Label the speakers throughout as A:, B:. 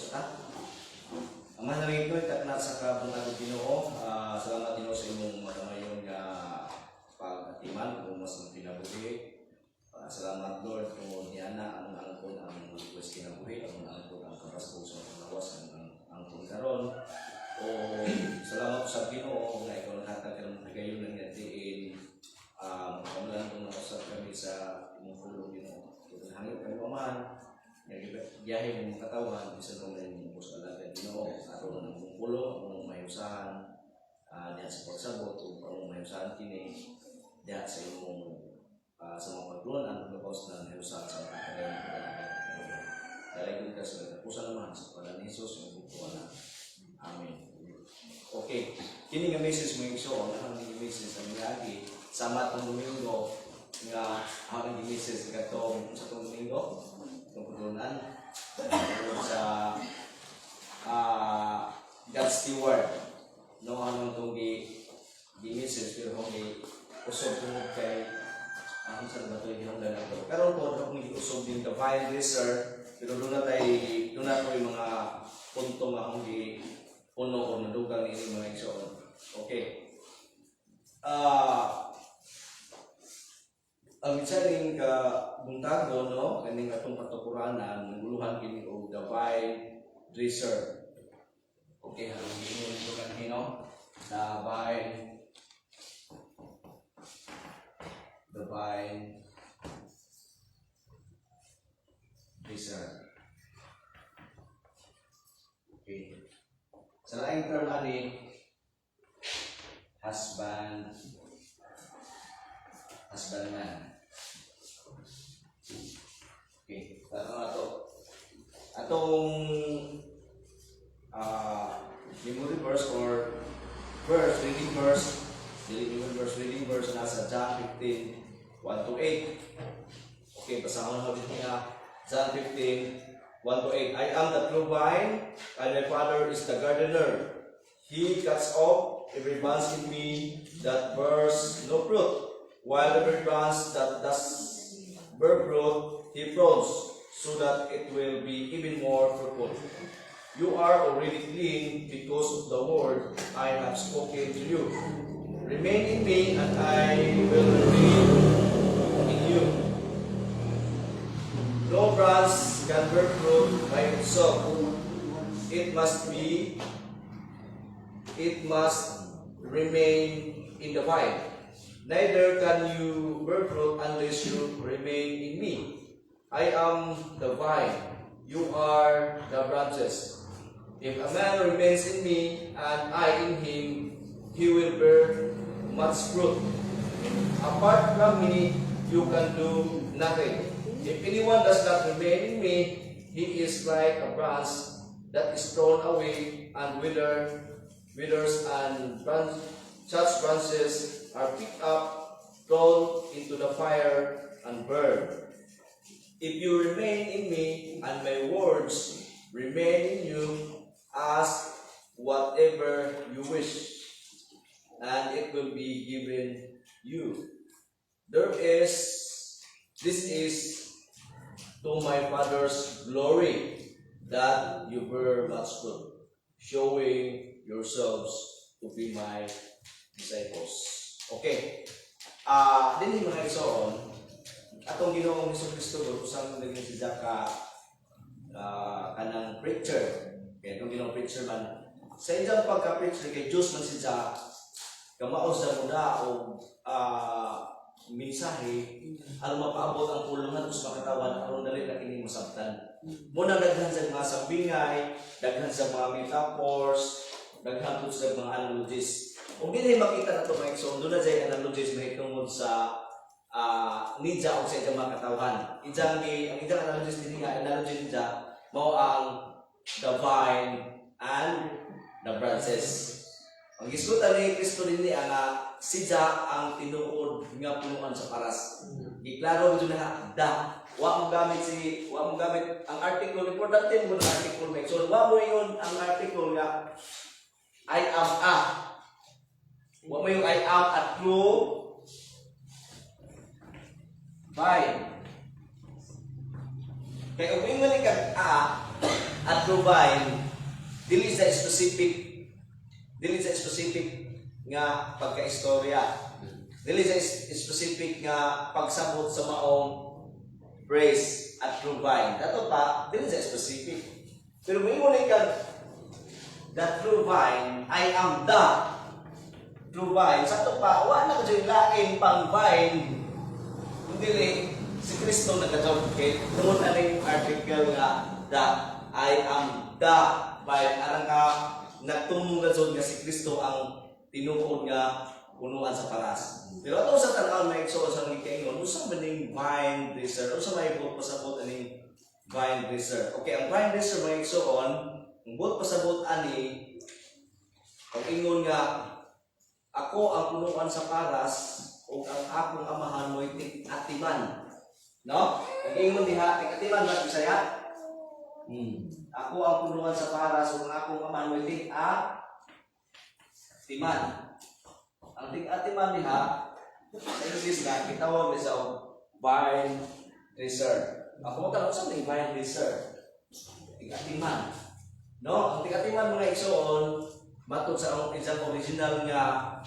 A: ta. Ang manalangin ko itakna sa kabungan ng Ginoo. Salamat Ginoo sa imong magamayon nga pag-atiman kung mas pinabuhi. Salamat Lord kung niana ang angkon ang request kinabuhi, ang angkon ang kapasko sa panglawas ang karon. O salamat sa Ginoo nga ikaw naghatag ka ng pagayon ng yatiin. Kamalan kung nakasab kami sa imong pulong Ginoo. Kung hangyo kayo Amahan, biyahe mong katawan, isa nung yung bus alaga Ginoo, aron ng pulong, ang mayusahan, diyan sa pagsabot, kung parang mayusahan kini, diyan sa imong sa mga pagluan, ang pagkakos ng mayusahan sa mga kagayon ng pagkakagayon. Dahil ka sa nagkapusan naman sa pala ni Jesus, yung bukuan na. Amen. Okay, kini nga message mo yung show, ang message ang lagi, sama itong Domingo, nga ang message sa itong Domingo, itong paglunan, sa God's Steward. No, anong itong message, pero kung usog tungod kay saan ba ito yung hinungdan na ito. Pero po, kung usog din Divine Research, pero doon na tayo yung mga punto nga kung puno o nadugang ni mga igsoon. Okay. Ang isaling buntago, no, kaning atong katukuranan, naguluhan kini og Divine Research. Okay, ang gingon ito kanino, Divine Research. Okay. Sa laing term ani, husbandman. Okay, atong memory verse or reading verse nasa John 15:1-8. Okay, basahon natin niya John 15:1-8. I am the true vine, and my Father is the gardener. He cuts off every branch in me that bears no fruit, while every branch that does bear fruit, He prunes, so that it will be even more fruitful. You are already clean because of the word I have spoken to you. Remain in me, and I will remain in you. No branch can bear fruit by itself. It must remain in the vine. Neither can you bear fruit unless you remain in me. I am the vine, you are the branches. If a man remains in me and I in him, he will bear much fruit. Apart from me, you can do nothing. If anyone does not remain in me, he is like a branch that is thrown away and withers, and such branches are picked up, thrown into the fire, and burned. If you remain in me, and my words remain in you, ask whatever you wish, and it will be given you. This is to my Father's glory, that you bear much fruit, showing yourselves to be my disciples. Okay. Din mga igsoon, atong Ginoong Jesucristo usang naging siya kanang preacher. Kaya itong Ginoong preacher man, sa inyong pagka-preacher kay Diyos man siya kamaos sa muna o mensahe aron mapaabot ang pulungan sa makatawan aron dali na kini masabtan. Muna daghan sa mga sambingay, daghan sa mga metaphors, daghan sa mga analogies. Kung hindi makita na ito mga ikson, doon na dyan analogies na itungod sa ninja o sa inyong mga katawan. Ang inyong analogies din nga, analogy ninja, mao ang the vine and the branches. Ang gisgutan ni Kristo din niya nga sidya ang tinuod nga punuan sa paras. Iklaro mo na da. Wa mo gamit ang article, importante mo ang article make sure wa mo yun ang article nga I am a. Wa mo yung I am a true vine. Kaya kung yung nga at true vine, dili sa specific nga pagka-istorya. Dili sa specific nga pagsabot sa maong praise at true vine. Dato pa, dili sa specific. Pero may muna ka, the true vine, I am the true vine. Sa ito pa, wala ko dyan lain pang vine. Hindi si Kristo nagkatawag kay noon na yung article nga the I am the vine. Arang ka nagtunggal nga si Kristo ang tinuod nga punuan sa paras. Pero ato sa tanaw may igsoon sa mga kaingon, usa man ning vine dresser, usa may buot pasabot aning vine dresser. Okay, ang vine dresser may igsoon, ang buot pasabot ani pag-ingon nga ako ang punuan sa paras ug ang akong amahan mo'y atiman. No? Pag-ingon diha, atiman ba Bisaya? Ako ang punuan sa paras ug ang akong amahan mo'y atiman. Ang tig-atiman niya, sa English na, kitawag niya sa vine dresser. Ako magtanong sa mga vine dresser. Tig-atiman. No? Ang tig-atiman mga igsoon, matod sa ang isang original nga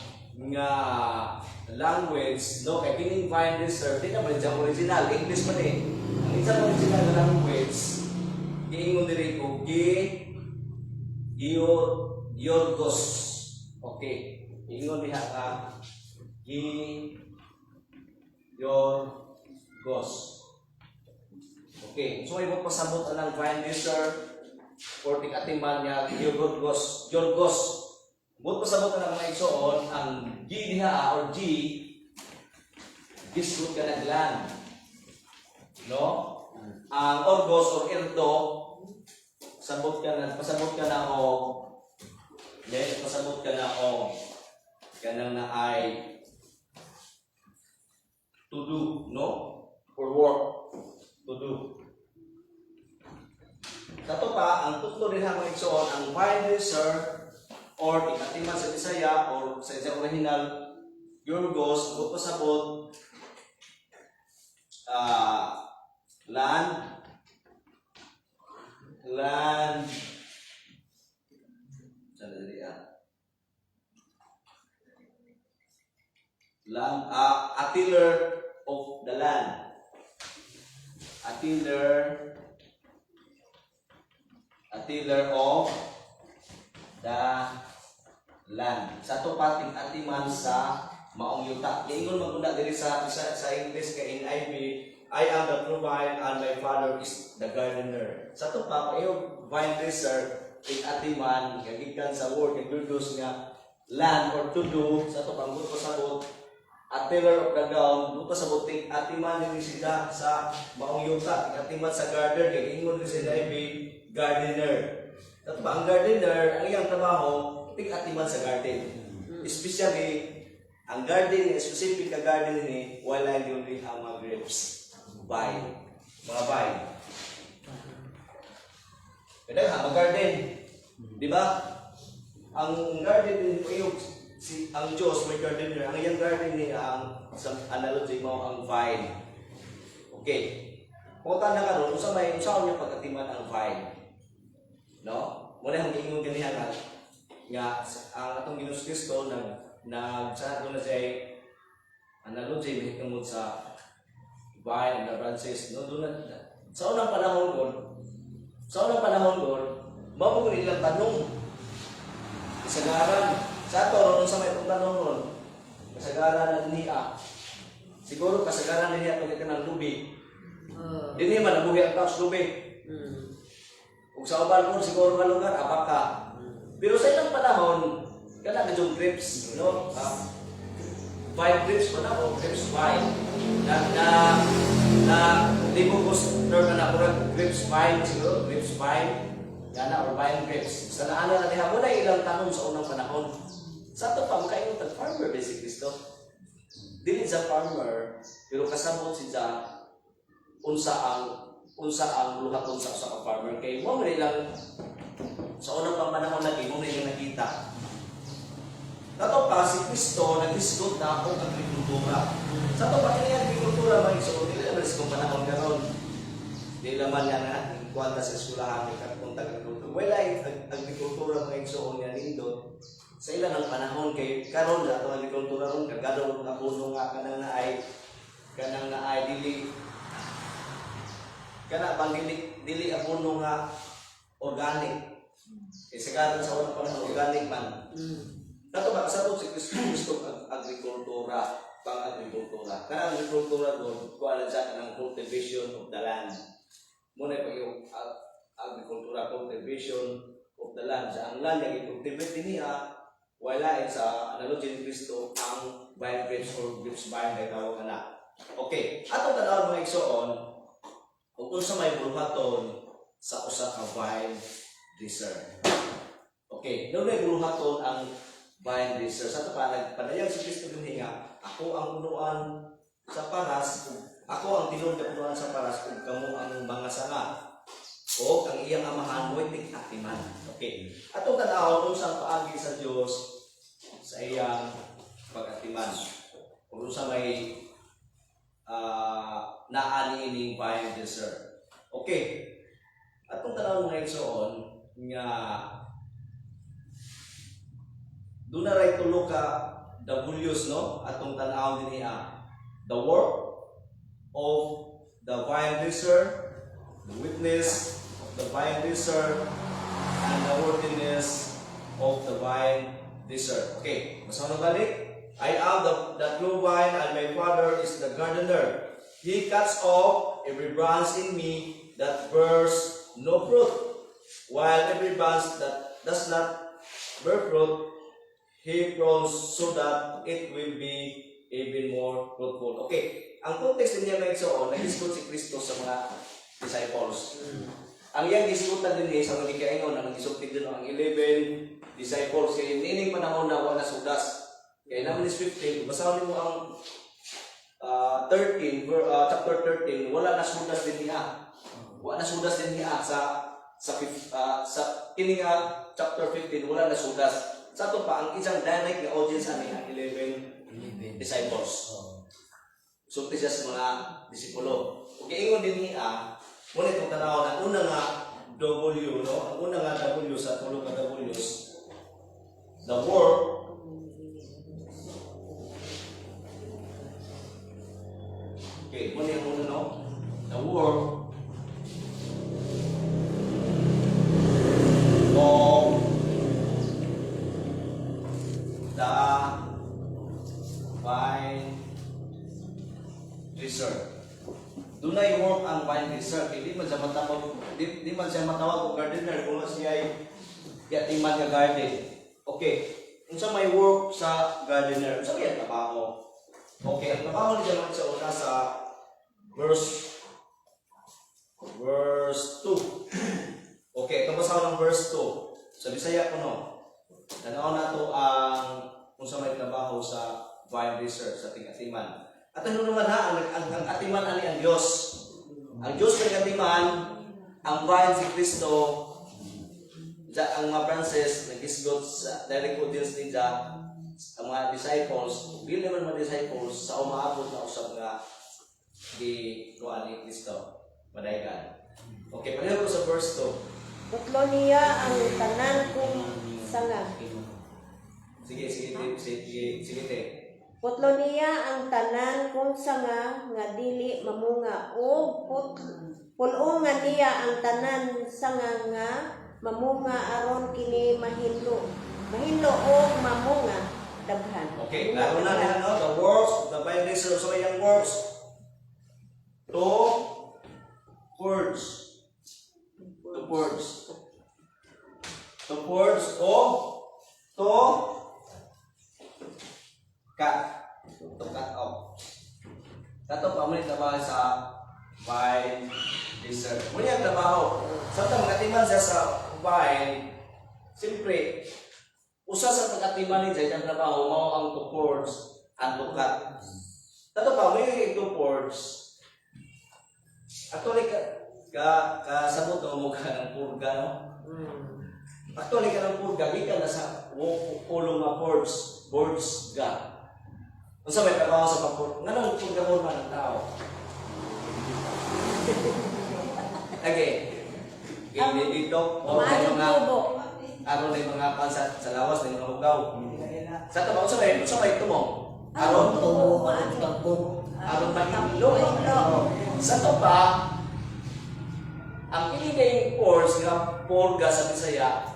A: language, no? Kaya kining vine dresser, di naman isang original, English man eh. Ang isang original na language, giingon diri ko, Yorgos. Okay. Ingon diha ka Yorgos. Okay, so ay mo pasabot ang vine dresser or tig-atiman niya Yorgos. Mo pasabot ang mga igsoon ang G diha or G gisgot ka naglan. No? Ang Orgos or Erdo pasabot ka na o kanang na ay to do, no? For work, to do. Kato pa, ang tutlo rin ang igsoon, ang vine dresser or tig-atiman sa Bisaya or sa isang original Yorgos, ang pasabot land a tiller of the land. A tiller of the land. Sa to pating atiman sa maong yuta. Ingon magunda diri sa English kay NIV, I am the true vine and my father is the gardener. Sa to pa payo vine dresser atiman kagikan sa word kay Yorgos nga land or to do. Sa to panggut pasabot a tiller of the ground, doon pa sa buting atiman ni sila sa maong yuta, atiman sa garden, kay ingon ni sila gardener. At ba ang gardener, ang iyang trabaho, atiman sa garden. Especially, ang garden, specific ka garden ni, wala yun rin ang mga grapes. Vine. Mga vine. Pwede ka, mag-garden. Di ba? Ang garden, ang Diyos may gardener. Ang iyang garden niya, ang analogy mo, ang vine. Okay. Punta na ka ron, usaw niya pag-atiman ang vine. No? Muna ang ingon ganihan nga ang atong Ginoong Kristo nagsado na siya analogy may tungod sa vine and the branches. No? Sa unang panahon doon, mabukod nilang tanong. Kasagaran. Sa ato, ron sa may tanong ron, kasagaran na niya. Siguro kasagaran na niya itong ikanang lubi. Hindi man nabuhi ang tao sa lubi. Kung sa uban mo, siguro ka lugar, apaka. Pero sa ilang panahon, kada ka yung grapes, no? Vine grapes pa na, o grapes vine. Hindi mo gusto na kurang grapes vine, siguro, grapes vine. Yana or vine grapes. Sa naana na niya, muna ilang tanong sa unang panahon. Sa ito pa, makaingot ang farmer ba si Kristo? Dili sa farmer, pero kasabot siya unsa ang luhaton sa usa ka farmer. Kay mo lang sa unang panahon lagi mo rin nakita. Dato pa si Kristo nag-discuss na ako ang agrikultura. Sa ito pa kini agrikultura man so dili naman sa panahon karon. Di naman yan na kwanta sa eskwelahan kay kung taga wala agrikultura mga igsoon nga nindot sa ilan ang panahon kay karon sa atong agrikultura ron kagado nga puno nga kanang naay dili kana bang dili abono nga organic. Kasi karon sa unang panahon organic man. Nato ba sa si Kristo agrikultura, pang-agrikultura. Kana agrikultura doon, kuha sa kanang cultivation of the land. Muna pa yung agrikultura, cultivation of the land. Sa ang land yung i-cultivate niya, wala sa analogy ni Kristo ang vine grapes or grapes vine kay tawag na. Okay, atong tanawon mga igsoon, kung sa may buluhaton sa usa ka vine dresser. Okay, doon may buluhaton ang vine dresser. Sa ito pa, nagpadayag si Kristo din nga, ako ang punuan sa paras, ako ang tinod na punuan sa paras, kung kamo ang mga sanga, o ang iyang amahan mo'y tig-atiman. Okay. Atong tanaw kung sa paagi sa Diyos sa iyang pag-atiman. Kung sa may naaniining vine dresser. Okay. Atong tanaw mga igsoon nga doon na rin tulo ka W's, no? Atong tanaw din niya. The work of the vine dresser, the witness of the vine dresser, and the worthiness of the vine dresser. Okay, masama na balik? I am the true vine, and my Father is the gardener. He cuts off every branch in me that bears no fruit, while every branch that does not bear fruit, He prunes so that it will be even more fruitful. Okay, ang context din niya may igsoon, nag-isgot si Kristo sa mga disciples. Ang iyang gisgutan din sa mga ikaingon, ang nag-isugtig din ang 11 disciples. Kaya nining panahon na wala sudas. Kaya naman is 15, basahin mo ang chapter 13, wala na sudas din niya. Wala na sudas din niya sa kining chapter 15, wala na sudas. Sa ito pa, ang isang direct na audience ani ang 11 disciples. So, siya sa mga disipulo. Kung ingon din niya, muna itong tanaw na una nga W, no? Ang una nga W sa tulog ka W's, the work okay, muna yung una, no? The work of the vine dresser. Doon na i-work ang vine dresser. Hindi man siya matawag o gardener kung siya ay yatiman nga garden. Okay. Kung sa may work sa gardener, sa may trabaho. Okay. Ang trabaho niya naman sa una sa verse 2. Okay. Ito basaw ng verse 2. Sa Bisaya ko, no? Tanaw na ito ang kung sa may trabaho sa vine dresser, sa ting-atiman. At ano naman ang atiman ani ang Diyos. Ang Diyos may atiman, ang vine si Kristo, ang mga branches, nag-isgot sa direct audience nila, ang mga disciples, hindi naman mga disciples, sa umaabot na usap nga di kuhaan ni Kristo. Madaygan. Okay, pareho ko sa verse 2.
B: Putlo niya ang tanan kong sanga.
A: Sige.
B: Putlo niya ang tanan kong sanga nga dili mamunga o pulungan niya ang tanan sanga nga mamunga aron kini mahilo o mamunga daghan.
A: Okay, laro na niya, no? The works of the vine dresser. So, yung works. 2 words. 2 words. 2 words o to cut off. Tato pa mo trabaho sa vine dresser. Muna yung trabaho. Sa pagkatiman siya sa vine, siyempre, usa sa pagkatiman niya yung trabaho, mao ang 2 cords and to cut. Tato pa mo yung 2 cords. Actually, kasabot na mo ka ng purga, no? Actually, ka ng purga, ika na sa pulong mga boards ga. Kung sa may trabaho sa pagpurga, nga nang purga mo naman ng tao. Okay. dito o may
B: Maadyo
A: mga
B: tubo.
A: aron may mga pansa sa lawas may mga hugaw. Sa tabaw sa may tumo. Aron
B: tubo, maadyo.
A: aron mahilo. Sa to pa ang iligay course nga porga sa Bisaya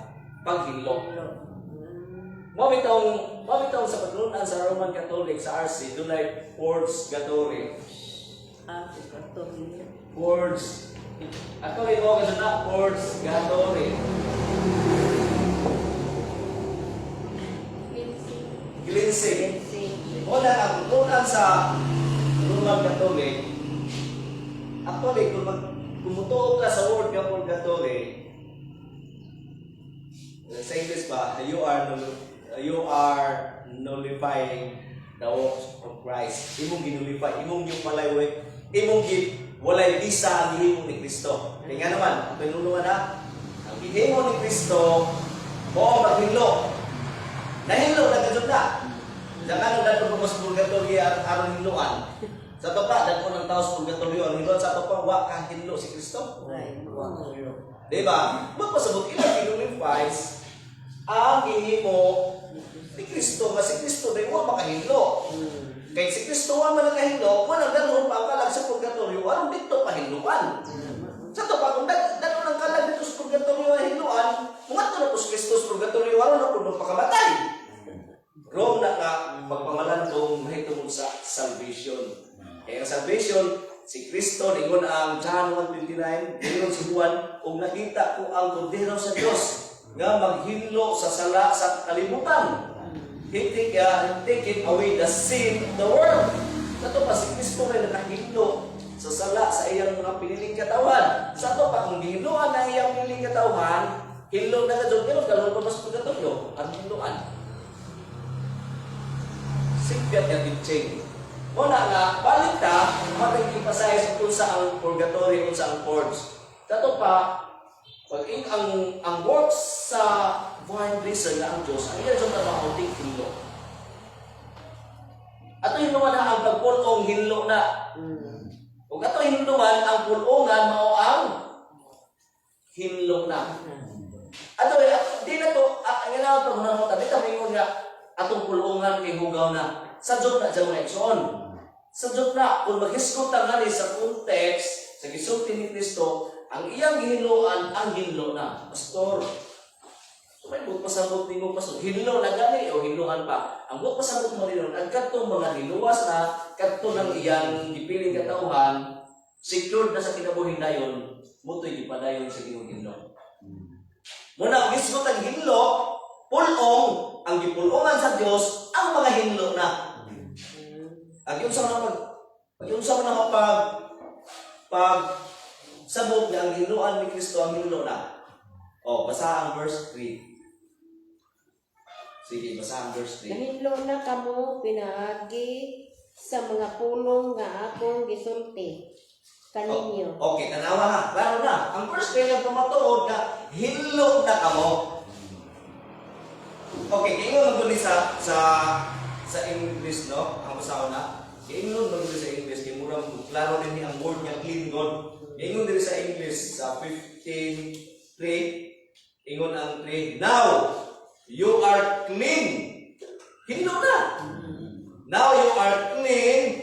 A: paghilo. Mo bitong sa paglunan sa Roman Catholic sa RC dunay words gatore. Words. Ako ito kasi na words gatore. Cleansing. Wala ang lunan sa Roman Catholic. Actually, kung kumutuo ka sa word nga purgatory, sa English ba, you are nullifying the works of Christ. Imong ginulify, imong yung palay, imong walay bisa ang gihimo ni Kristo. Kaya nga naman, ang pinulungan na, ang gihimo ni Kristo, o maghilo. Nahilo na gano'n na. Saka nung dahil ko sa purgatory aron hiluan. Sa to pa, dahil ko ng tao sa purgatory aron hiluan, sa to pa, wa ka hilo si Kristo. Diba? Magpasabot ilang ginulify ang gihimo ni Kristo, nga si Kristo dahil wa makahilo. Kaya si Kristo wa man nakahilo, kung ang dalawang pa ang kalag sa purgatorio, anong dito pahiluan? Sa to pa, kung dalawang ang kalag dito sa purgatorio na hiluan, mga to na po si Kristo sa purgatorio, aron na po pakamatay. Rome na ka, magpamalandong mahitungod sa salvation. Kaya ang salvation, si Kristo, ningon ang John 1:29, ningon si Juan, kung nakita ko ang kordero sa Diyos, nga maghilo sa sala sa kalibutan. He take away the sin of the world. Sato pa si Kristo rin nakahilo sa sala sa iyang mga piniling katawan. Sato pa kung gihiluan na iyang piniling katawan, hilo na kadyo, pero kalong pa mas pagkatulyo, ang hiluan. Sigkat nga teaching. Muna nga, balik ka, magigipasay kung sa ang purgatory, kung sa ang courts. Sato pa, pag ang works sa divine reason na ang Diyos, ang iyan sa trabaho, hilo. Ato hinuman na ang pagpulong hilo na. Kung ato hinuman, ang pulungan mao ang hilo na. Ato, di na to, ang ilang ito, muna mo tabi, kami mo nga, atong pulungan may hugaw na. Sa Diyos na, dyan mo na iksoon. Sa Diyos na, kung maghiskot ang nga sa context, sa gisulti ni Kristo, ang iyang gihiluan, ang hinlo na. Pastor, so may buot pasabot ni mo, Pastor, hinlo na gani o hinluan pa. Ang buot pasabot mo rin, ang katong mga hiluwas na, katong ng iyang ipiling katauhan, secured na sa kinabuhin na yun, muto'y ipadayon sa iyong hinlo. Muna, ang isgot ang hinlo, pulong, ang gipulungan sa Diyos, ang mga hinlo na. At yun sa mga pag sabot niya ang hinuan ni Kristo ang hinlo na. O, basa ang verse 3. Sige, basa ang verse 3.
B: Nahilo na kamo pinaagi sa mga pulong nga akong gisulti kaninyo.
A: Okay, tanawa ha. Klaro na. Ang verse 3 ang pamatuod na hinlo na kamo. Okay, kayo maguli sa English, no? Ang basa ko na. Kayo maguli sa English. Kayo murang klaro din ang word niya, clean God. Ingon din sa English sa 15:3, ingon ang 3, now you are clean. Hinlo na. Now you are clean.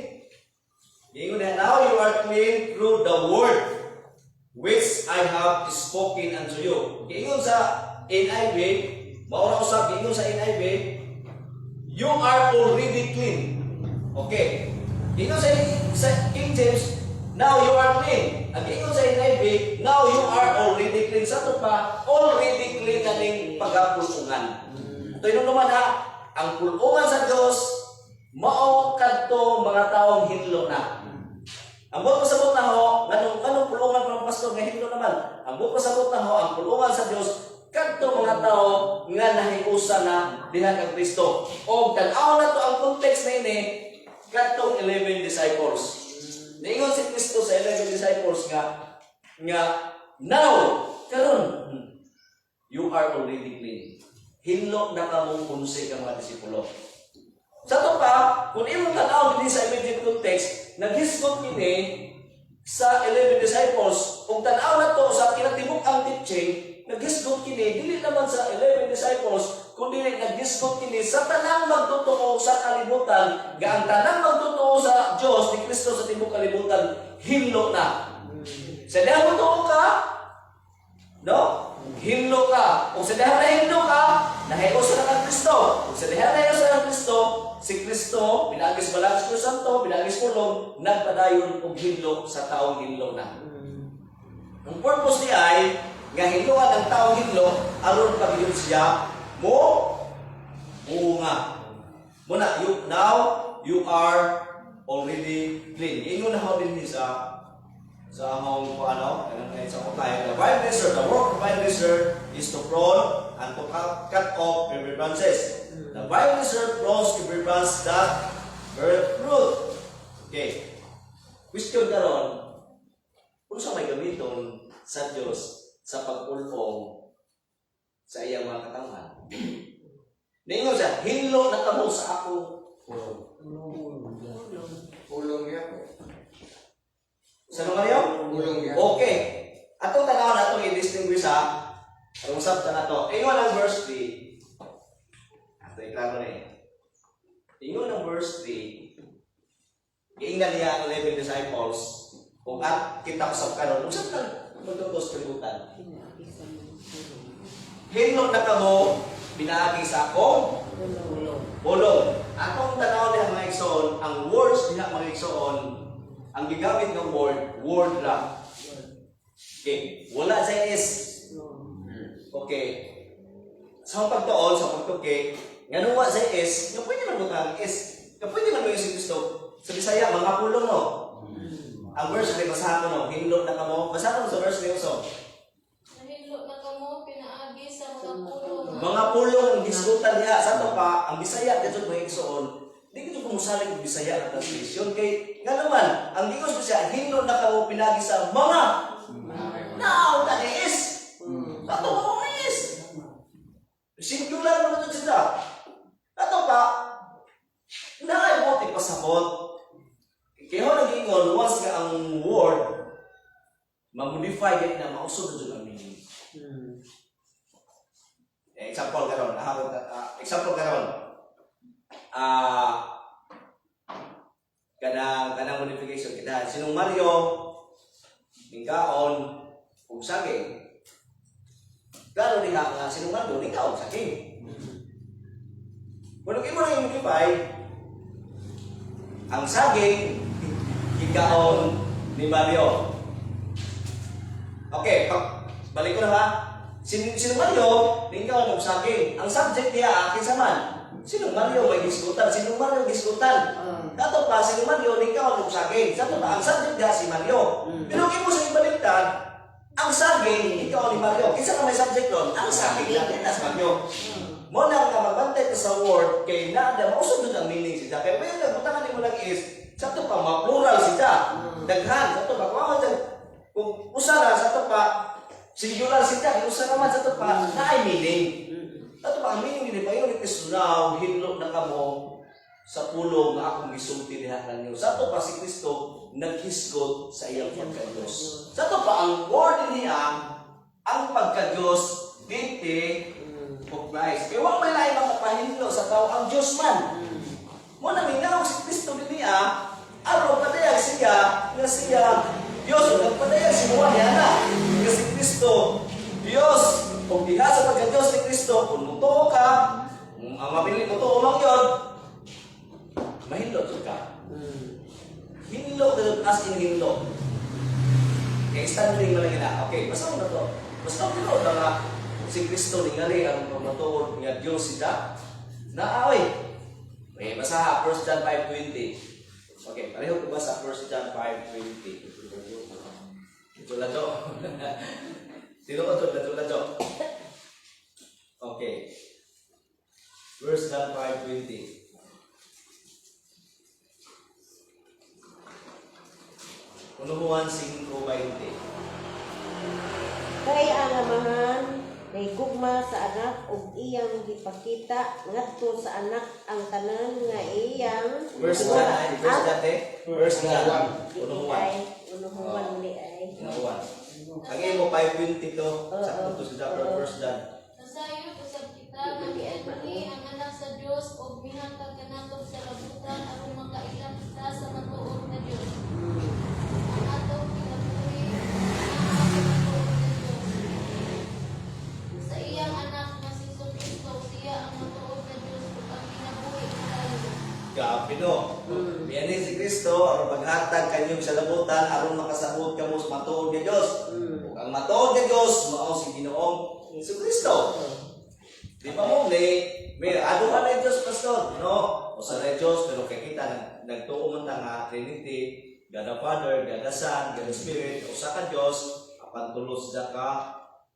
A: Ingon na, now you are clean through the word which I have spoken unto you. Ingon sa NIV, maura usab ingon sa NIV, you are already clean. Okay. Ingon sa King James, now you are clean. Ang ingon sa NIV, now you are already clean. Sa ito pa, already clean na ning pagapulungan. Ito yun naman ha, ang pulungan sa Diyos, mao kadto mga taong hinlo na. Ang buot pasabot na ho, anong pulungan ng pastor nga hinlo naman? Ang buot pasabot na ho, ang pulungan sa Diyos, kadto mga tao nga nahiusa na diha kang Kristo. O tanaw na to ang context na ini, kadtong 11 disciples. Ningon si Kristo sa 11 disciples nga now, karon you are already clean. Hinlo na kamong punsi ka mga disipulo. Sa to pa, kung imong tanaw din sa immediate context, naghisgot kini sa 11 disciples, kung tanaw na to sa kinatibuk ang teaching, naghisgot kini, dili naman sa 11 disciples, kundi naghisgot kini sa tanang magtotoo sa kalibutan, nga ang tanang magtotoo sa Dios ni Kristo sa tibok kalibutan, hinlo na. Sa diha mo tuo ka, no? Hinlo ka. Kung sa diha na hinlo ka, nahios na kang Kristo. Kung sa diha na nahios na kang Kristo, si Kristo, pinagis balagis ko santo, pinagis pulong, nagpadayon og hinlo sa taong hinlo na. Ang purpose niya ay, nga hinloan ang taong hinlo, aron pagiyod siya, bunga. Muna, now, you are already clean. Ingon na ho din sa among ano, sa kaya. The vine dresser, the work of the vine dresser is to prune and to cut off every branches. The vine dresser prunes every branch that bear fruit. Okay. Question karon, kung sa may gamiton sa Diyos sa pagpulong sa iyang mga katawan. Ningon siya, hinlo na kamo sa ako.
C: Pulong niya.
A: Sa naman yun?
C: Pulong niya.
A: Okay. Atong tanawon na itong i-distinguish ha. Ang usap na to. Ingon ang verse 3. Ito iklaro na Ingon ang verse 3. Iingan niya ang 11 disciples. Kung at kita ko sa karon, kung saan lang magtutos kalibutan. Hinlo na kamo, binaagi sa akong pulong. Atong tanawon niya mga igsoon, ang words niya mga igsoon, ang gigamit ng word lang. Okay, wala sa is. Okay. Sa pagtuon, sa pagtuki, nga nuwa sa is, nga pwede man butang is. Nga pwede man mo yung si Kristo. Sa Bisaya, mga pulong no. Ang verse na basahan ko no, hinlo na kamo. Basahan mo sa verse na so.
D: Nahilo na kamo, pinaagi sa mga pulong.
A: Mga pulong ang gisgutan niya. Sa ito pa, ang Bisaya, dito mo yung igsoon, di ko kumusalig ng Bisaya at translation. Kay, nga naman, ang Diyos ko siya, hinlo na kamo pinagi sa mga. Now, that is. Ato pa mga is. Singular naman ito sila. Ato pa, nakaibuti pasabot. Kaya ho nag-ingon, once nga ang word, ma-modify it na mausod na dyan ang meaning. Example karon, example karon. Kanang modification kita. Sinong Mario, ningkaon, kung saging. Gano'n din nga, sinong Mario, ningkaon, saging. Kung nag-imo na yung modify, ang saging, hingkaon ni Mario. Okay, balik ko na ha. Sinong Mario, hingkaon ng saging. Ang subject niya, akin saman. Sinong Mario may gisgutan? Sinong Mario gisgutan? Dato pa, sinong Mario, hingkaon ng saging. Dato pa, ang subject niya si Mario. Pero kung mo sa ibaliktad, ang saging, hingkaon ni Mario. Kinsa ka may subject doon? Ang saging lang, kita si Mario. Mo na nga magbantay ka sa word kay nada mausod ang meaning siya. Kaya may nagbutangan ni mo lang is sa to pa ma-plural siya. Daghan sa to pa kung usara sa to pa singular siya, kung usara man sa to pa na ay meaning. Sa to pa ang meaning ni Payon ni Kristo now hinlo na kamo sa pulong nga akong gisulti diha kanyo. Sa to pa si Kristo naghisgot sa iyang pagka-Diyos. Sa to pa ang word niya ang pagka-Diyos diti of Christ. Kaya huwag may laing makapahinlo sa tao ang Diyos man. Muna minawag si Kristo din niya, araw padayag siya, nga siya, Diyos, nagpadayag si Juan yana. Nga si Kristo, Diyos, kung diha sa pagka-Diyos ni Kristo, kung mutuo ka, ang mapili mutuo lang yun, mahilo ka. Hinlo ka as in hinlo. Kaya standing mo lang yun. Okay, basta mo na to. Basta mo na to nga, si Kristo ningali ang matuod nga Dios sida. Naaway. Okay, basa 1 John 5:20. Okay, pareho ko basa 1 John 5:20. Ito lang to. Sino ko to? Okay. 1 John 5:20. Unuhuan 5:20.
B: Kay ang amahan kay gugma sa anak ug iyang gipakita ngadto sa anak ang tanan nga iyang
A: First John. Unuhuan.
B: unuhuan ni ay
A: Unuhuan. Ang imo 5:22 sakto to sa first Dan.
D: Nasayo usab kita maghiani ang anak sa Dios ug minangkag kanatok sa labutan aron makailang kita sa matuod na Dios. Ang atong kinabuhi sa matuod na Dios. Sa iyang anak nga si Kristo siya ang matuod na Dios ug ang kinabuhi tayo.
A: Grabe no. Biyani si Kristo aron maghatag kanyong sa labutan aron makasabot kamo sa matuod nga Dios. Ug ang matuod nga Dios mao si Ginoong si Kristo. Di ba mo may aduhan na Diyos, pastor, no? O sa Diyos, pero kay kita, nagtuo man nga Trinity, God the Father, God the Son, God the Spirit, o sa ka Diyos, apan tulos da ka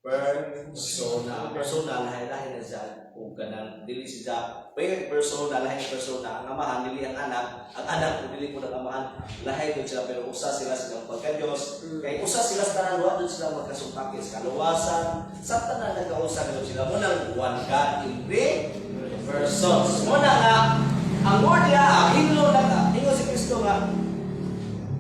A: persona. Persona, lahi-lahi na siya. Kung ganang, dili siya, pwede persona, lahi persona, ang amahan, dili ang anak kung dili po ng amahan, lahi doon sila, pero usa sila silang pagka-Diyos. Kaya usa sila sa tanan, doon sila magkasumpaki sa kaluwasan, sa tanan nagkausan doon sila. Munang one God in three persons. Muna nga, ang word niya, hinlo na ka. Hingo si Kristo nga,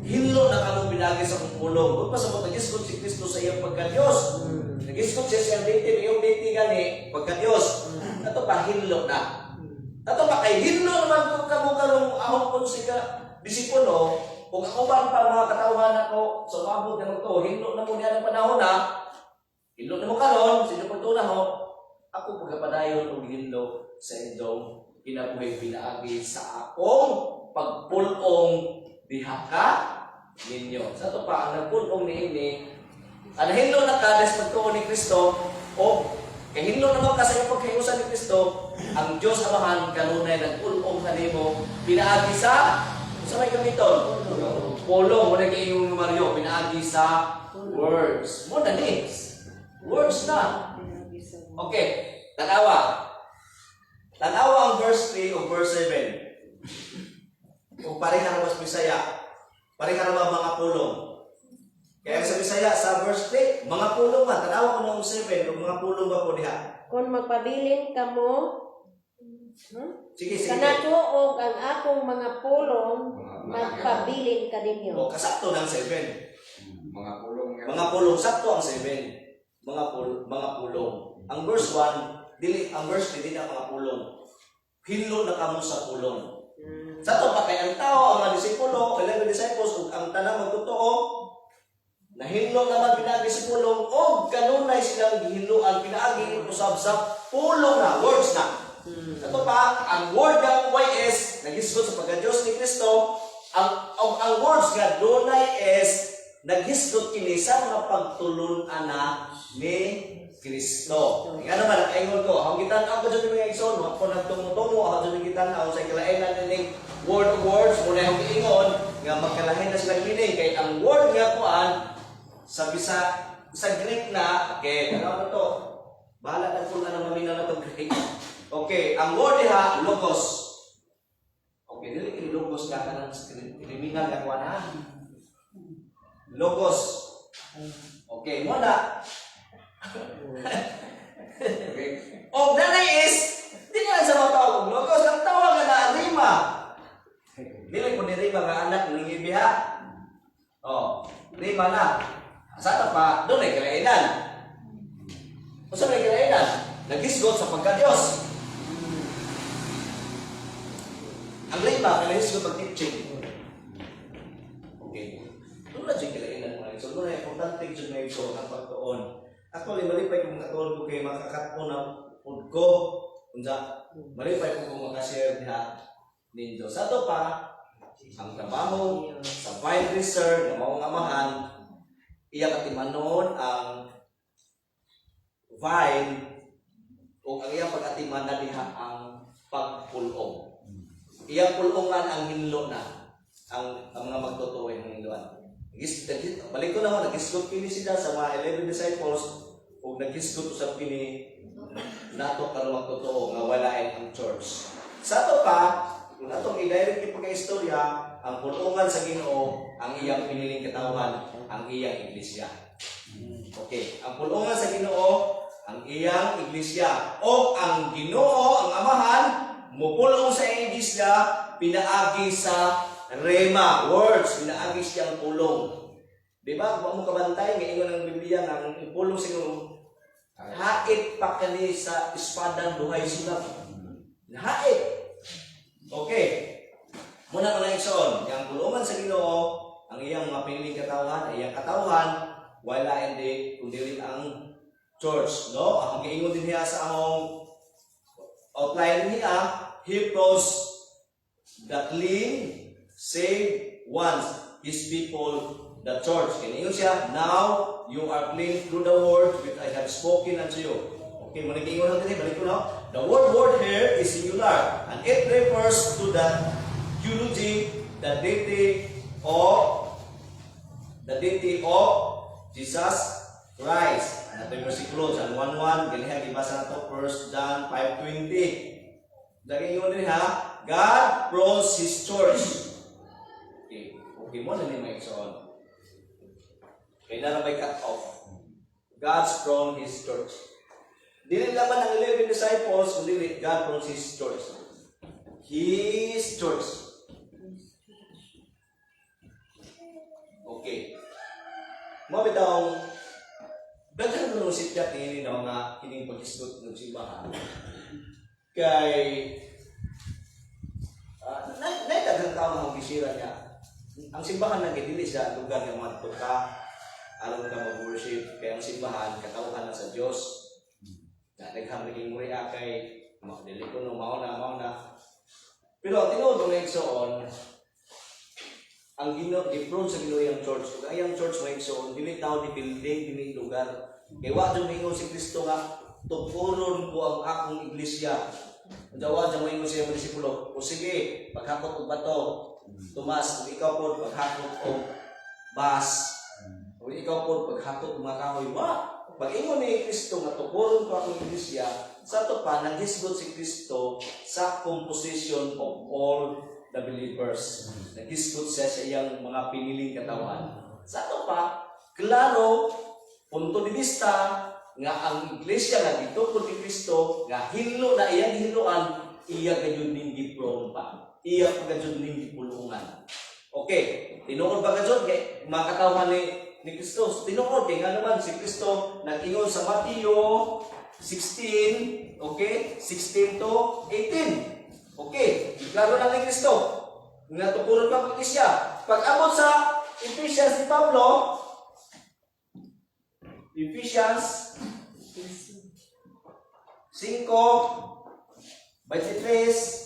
A: hinlo na ka mong binagi sa kumpulong. Kung pa sa mga nag-iskot si Kristo sa iyang pagka-Diyos. Nag-iskot siya siyang dating, iyong dating gani, pagka-Diyos. Ito pa, hinlo na. Ito pa, kay hinlo naman kung kamukarong ahong kung sika disipulo, kung ako ba pa mga katauhan ako sa umabot na ito, hinlo na mo niya ng panahon na, hinlo na mo karon, sino po ito na ho, ako pagkapadayon o hinlo sa inyong kinabuhay pinaagi sa akong pagpulong diha ka ninyo. Sa ito pa, ang nagpulong ni ini, ang hinlo na ka, des pagtuon ni Kristo, o kay hinlo naman ka sa iyong pagkayusan ni Kristo, ang Diyos Amahan kanunay nagpulong kanimo pinaagi sa may gamiton. Pulong mo na kay iyong numeryo, pinaagi sa words. Mo na names. Words na. Okay, tanawa. Tanawa ang verse 3 o verse 7. Kung pareha na mas Bisaya, pareha na mga pulong. Kaya sa Bisaya, sa verse 3, mga pulong man. Tanawa ko na ang 7, o mga pulong ba po diha?
B: Kung magpabilin ka mo,
A: Sige.
B: kanatuog ang akong mga pulong, magpabilin ka ninyo.
A: O, kasakto ng 7.
C: Mga pulong nga.
A: Mga pulong, sakto ang 7. Mga pulong. Ang verse 1, ang verse 3, na mga pulong. Hinlo na kamo sa pulong. Sa to pa kay ang tao, ang mga disipulo, 11 disciples, ug ang tanang magtotoo, nahinlo naman pinaagi sa pulong, o kanunay silang gihinloan pinaagi, usab sa pulong na, words na. Sa to pa, ang word ng YS, naghisgot sa pagka-Diyos ni Kristo, ang words nga dunay is, naghisgot kini sa mga pagtulunan na ni Kristo. Nga naman, ang ingon ko, ang gitan ako dyan mga igsoon, ako nagtungo-tungo, ako dyan gitan ako sa kilainan ng word of words, muna yung ingon, nga magkalahin na silang meaning, kay ang word nga kuan, sa Greek na, okay, ano to? Bahala na kung ano mamina na itong Greek. Okay, ang word niya, logos. Okay, dili logos ka ng kriminal na kuan ha? Logos. Okay, muna. Okay. O, nanay is, di nga sa mga tawag logos, ang tawag na rima. Dili ko ni rima nga anak ng ibiha. O, rima na. Sana pa, doon ay kalainan. O saan ay kalainan? Nag-isgot sa pagka-Diyos. Ang rima, kailangan pag-teaching. Okay. Doon na siya kalainan mga ito. Doon ay importante siya na ito ang pagtuon. Actually, malipay kung makatuon ko kayo makakatpo na food ko. Kunsa, malipay kung makashare niya ninyo. Sa ito pa, ang trabaho sa file research ng mga amahan, iya katimanon ang file o ang iyang pag-atiman na diha ang pagpulong. Iyang pulungan ang hinlo na ang mga magtutuwa ng hinloan. Balik ko naman, nag-isgot kini sila sa mga 11 disciples o nag-isgot usap kini nato karon magtotoo nga walain ang church. Sa ito pa, kung natong i-direct yung pagka-istorya, ang pulungan sa Ginoo, ang iyang piniling katawan, ang iyang iglesia. Okay, ang pulungan sa Ginoo, ang iyang iglesia. O ang Ginoo, ang Amahan, mupulong sa iglesia, pinaagi sa rema, words, pinaagi siyang pulong. Di ba? Kung mo kabantay, ngayon ng Biblia nga, ang pulong siguro, hait pa kani sa espadang duhay sulat. Hait. Okay. Muna mga igsoon, yung pulungan sa Ginoo, ang iyang mapiling katawan, ay iyang katawan, wala hindi, kundi ang church. No? Ang giingon din niya sa among outline niya, Hebrews, the clean, saved ones, His people, the church. Kaya siya, now you are clean through the word which I have spoken unto you. Okay, manigingon natin, balik ko na. The word here is singular, and it refers to the eulogy, the deity of Jesus Christ. Ano ito yung versikulo, John 1:1, ganyan, ibasa na ito, 1 John 5:20. Lagi yun din ha, God grows His church. Okay mo na ni Mike Son. Kaya na may cut off. God's grown His church. Dili laman ang 11 disciples, kundi God grows His church. His church. Okay. Mo bitaw daghan mo si Tiat ni nga kining pag-isgot ng simbahan. Kay daghang tao ang bisira niya. Ang simbahan na dili sa lugar nga madto ka aron ka mag-worship, kaya ang simbahan katawhan na sa Dios. Na daghang naging muriya kay dili ko no mao na. Pero tinuod ng igsoon ang Ginoo gi-prone sa Ginoo ang church. Ug ayang church mo igsoon dili tao ni building dili lugar. Kay wa jud mingon si Kristo nga tukuron ko ang akong iglesia. Dawa sa mga siya mga disipulo, o sige, paghakot og bato, Tomas, kung ikaw po paghakot og bas, kung ikaw po paghakot og mga kahoy, pag-ingon ni Kristo nga tukuron ko akong iglesia, sa ito pa, naghisgot si Kristo sa composition of all the believers. Naghisgot siya sa iyang mga piniling katawan. Sa ito pa, klaro, punto de vista, nga ang iglesia nga dito po ni Kristo nga hilo na iyang hiluan iya gayud ning gipron pa iya pagajud ning gipulungan. Okay, tinuod ba gajud kay makatawhan ni Kristo? Tinuod kay nga naman si Kristo nag-ingon sa Mateo 16, okay? 16 to 18. Okay, klaro na ni Kristo nga tukuron pa ang iglesia. Pag-abot sa Ephesians ni Pablo, Ephesians 5, 23,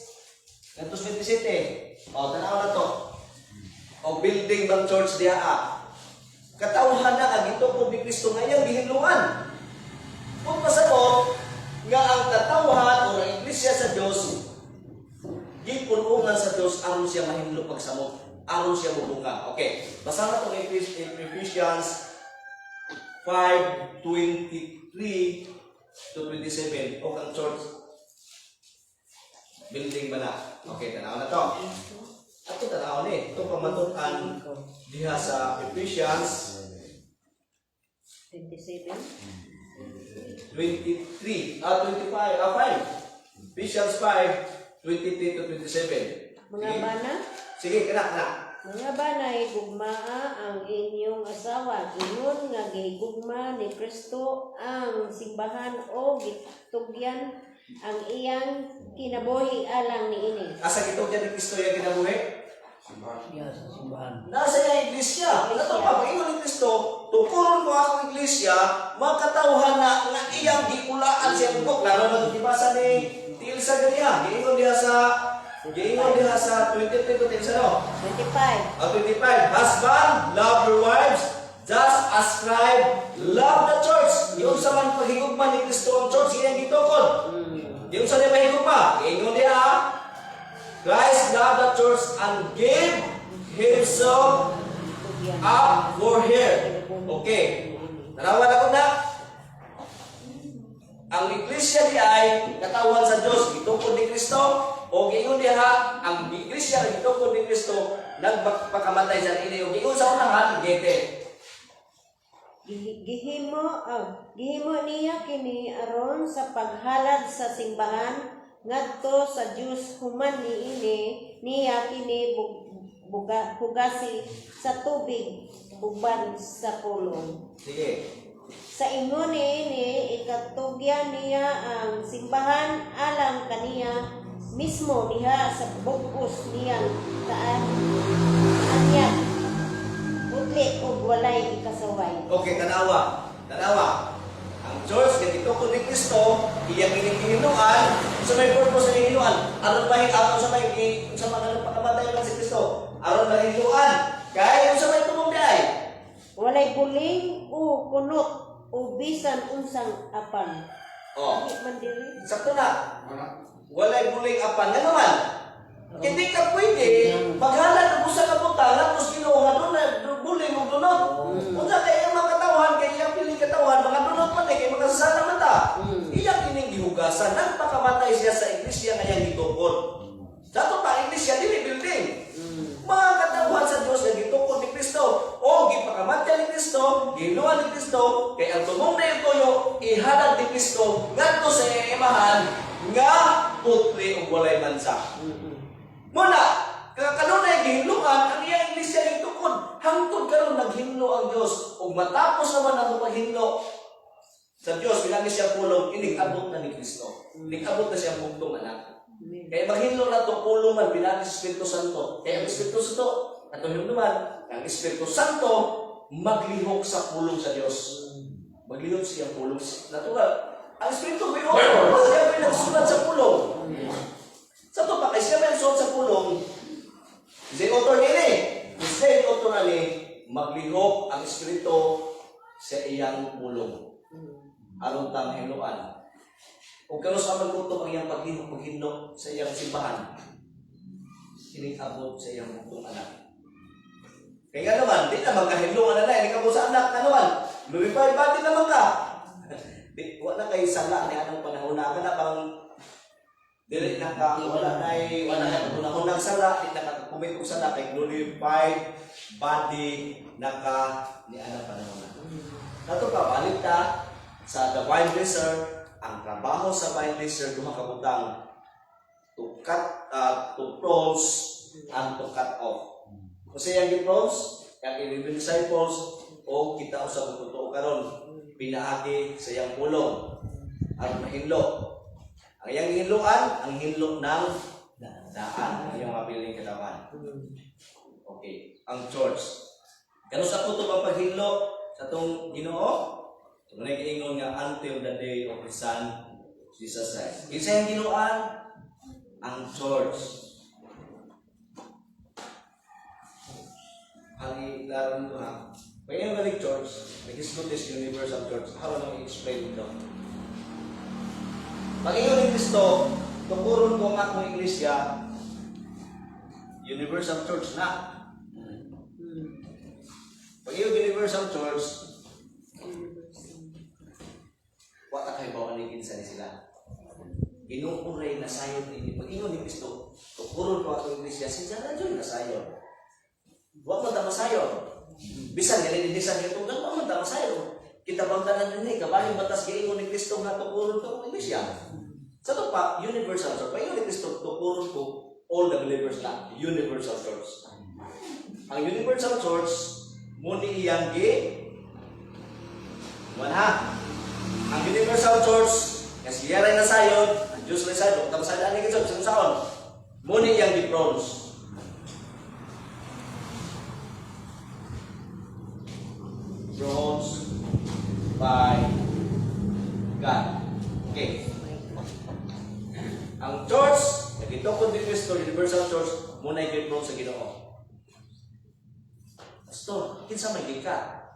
A: kantos 27. O, tanaw na to. O, building ng church diya. Katawhan na agito po ni Kristo ngayang gihinluan. Kung pasabot, nga ang katawhan o ang iglesia sa Diyos, gipunungan sa Diyos, aron siya mahinlo pagsamot. Aron siya bubunga. Okay, basa na itong Ephesians 5:23 to 27 o ang church building ba na? Okay, tanaw na to. Ato tanaw ni. Ito pamatukan diha sa Ephesians
B: 27.
A: 23, 5. Ephesians 5:23 to 27.
B: Mga bana,
A: Sige, kana.
B: mga banay, gugmaa ang inyong asawa. Ingon nga gihigugma ni Kristo ang simbahan o gitugyan ang iyang kinabuhi alang niini.
A: Asa gitugyan ni Kristo yung kinabuhi?
E: Simbahan.
A: Nasa niya iglesia. Nato pa, pag-ingon ni Kristo, tukuron ko akong iglesia, makatawhan na iyang giulaan siya tugok. Lalo na dibasa ni Tilsa ganyan. Giingon diha sa 23 to 10 no?
B: 25.
A: 25. Husband, love your wives, just as Christ love the church. Yung sa man paghigugma ni Kristo ang church, iyang gitukod. Yung sa niya mahigugma, giingon diha, Christ loved the church and gave Himself up for her. Okay. Tarawan ako na. Ang iglesia di ay katawan sa Diyos, gitukod ni Kristo, o giingon diha, ang iglesia na gitukod ni Kristo, nagpakamatay sa ini, o giingon sa unahan, gete.
B: Gihimo niya kini aron sa paghalad sa simbahan ngadto sa Dios human niini niya kini hugasi sa tubig uban sa pulong.
A: Sige.
B: Sa ingon ni ikatugyan niya ang simbahan alang kaniya mismo diha sa bugos niyang taan anyat utli ug walay ikasaway.
A: Okay, tanawa. Ang church nga gitukod ni Kristo, iyang ginihinuan, sa may purpose ng hinuan. Aron ba sa may pagkamatay lang si Kristo? Aron ba hinuan? Kaya sa may tumong day.
B: Walay buling o kunot o bisan unsang apan.
A: Oh,
B: Di man diri.
A: sakto na.
C: Wala.
A: Walay buling apan nga naman. Hindi ka pwede maghalad mo sa kabutan tapos kinuha doon na buling mo dunot. Unsa kay ang mga katawhan kay iyang piling katawhan mga dunot man kay makasasala man ta. Iyang kining gihugasan nagpakamatay siya sa iglesia nga iyang gitukod. Sa to pa iglesia dili building. Mga katawhan sa Dios nga gitukod ni Kristo o gipakamatay ni Kristo, ginuha ni Kristo kay ang tumong na yung tuyo ihalad ni Kristo ngadto sa imahan nga putri ug walay mansa. Muna, kanunay gihinluan ang iyang iglesia ng tukod. Hangtod karon naghinlo ang Dios. Ug matapos naman ang paghinlo sa Dios, pinagi siyang pulong, inig-abot na ni Kristo. Inig-abot na siyang bugtong anak. Kaya maghinlo na ito pulong man, pinagi sa Espiritu Santo. Kaya ang Espiritu Santo, natuhin naman, ang Espiritu Santo, maglihok sa pulong sa Dios. Maglihok siyang pulong. Natural. Ang Espiritu may order. Siya may nagsulat sa pulong. Sa ito pa, kay siya may nagsulat sa pulong, si author nila si author na maglihok ang Espiritu sa iyang pulong. Aron tang hinuan. Kung kanos ka magluto ang iyang paghihok sa iyang simbahan, inigabot sa iyang bugtong anak. Kaya naman, di na magkahilungan na inigabot sa anak na naman. Glorified body naman ka. Wala kayo sala ni anong panahon na ka na bang dili na ka wala na panahon ng sala, di na ka-commit og sala kay glorified body na ka ni anong panahon na. Nato ka balik ta sa the vine dresser. Ang trabaho sa vine dresser duha ka butang to cut to pros and to cut off. Kasi yang gi-pros, yang 11 disciples o kita usab totoo karon pinaagi sa iyang pulong aron mahinlo. Ang iyang hinluan, ang hinlo ng daan ang iyang mabiling katawan. Okay, ang church. Kano sa puto paghinlo sa tong Ginoo? Tunay giingon nga until the day of the Son Jesus Christ. Isa yung ginuan ang church. Ang ilaro nito ha. Pag yung galing church, nag-isgot this universal church. How long i-explain ito? Pag ingon ni Kristo, tukuron ko ang akong iglesia, universal church na. Pag yung universal church, wala kayo bawaligin sa sila. Inuuray na sayon ini. Pag ingon ni Kristo, tukuron ko akong iglesia, sinsa na dyan na sayon. Huwag mo tama sayon. Bisan ganun din sa ito, huwag mo tama sayon. Kita bang tanan din kabaling batas giingon ni Kristo nga tukuron ko akong iglesia. Sa ito pa, universal church. Pag ingon ni Kristo, tukuron ko all the believers na universal church. Ang universal church, muni iyang ang universal church, kasi yaray na sayon, ang Diyos na sayon, tapos sa daan ni Kristo, sa saon, muni iyang di-bronze. Bronze by God. Okay. Ang church, nagitokod ni Kristo, universal church, muna yung bronze sa Ginoo. Pastor, kinsa may gikat?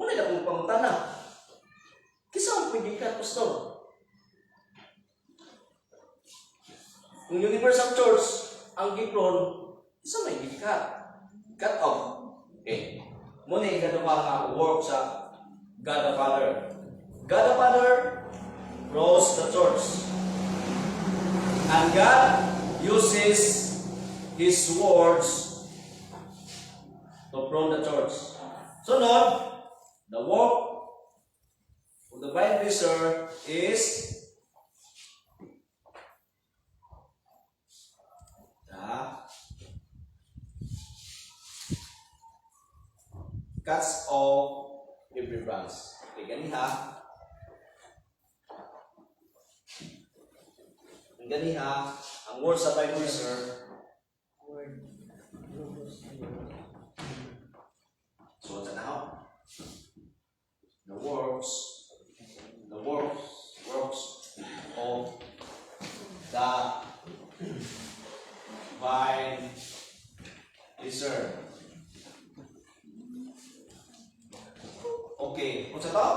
A: Muna na kong pangutana. Kinsa may gikat, Pastor? Kung universal church, ang gipron, kinsa may gikat? Cut off. Okay. Muna yung gano'n nga work sa God the Father. God the Father rose the church. And God uses His words to prune the church. So now, the work of the vine dresser is cuts off every branch. Okay, ganiha. Ang ganiha, ang word sa Bible, sir. So, what's now? The works of the vine discern. Okay, what's ito?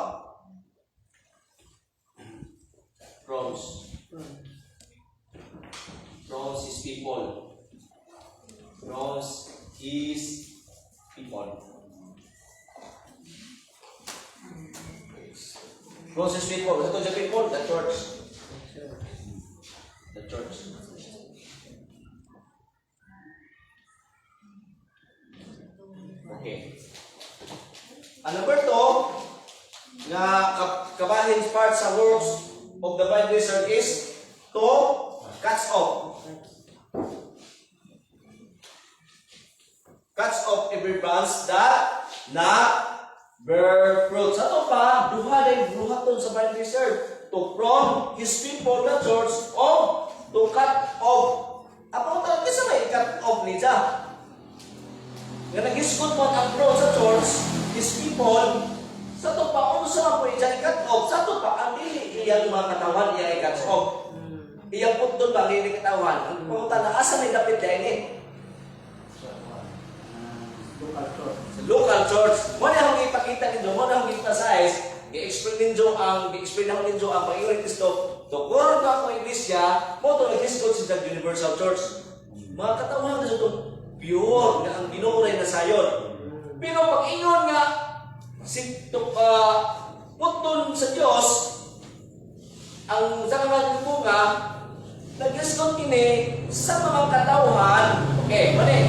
A: Pros. Pros is people. Pros is people. Pros is people. Ito the people, the church. The church. Okay. Ang number 2, nga kabahin part sa works of the vine dresser is to cuts off. Cuts off every branch that not bear fruit. Sa ito pa, duha day buhaton sa vine dresser to from his people the church of to cut off. Apo ta kisa may cut off ni ja. Nga nag-isgot mo ang pro sa church, his people, sa ito pa, ano sa mga po i-cut off? Sa ito pa, ang dili iyang mga katawan, iyang i-cut off. Iyang putol pa, iyang katawan. Ang pumunta na, asa may dapit dahil eh? Sa local church. Mo na akong ipakita ninyo, mo na akong emphasize, i-explain ninyo ang Panginoon Kristo. Dokor ka ang iglesia, mo ito nag-isgot sa Universal Church. Mga katawan na ito, pure nga ang binuray na sayon. Pero pag ingon nga putol sa Dios ang sangalan ko nga nag-isgot kini sa mga katawhan. Okay, mali.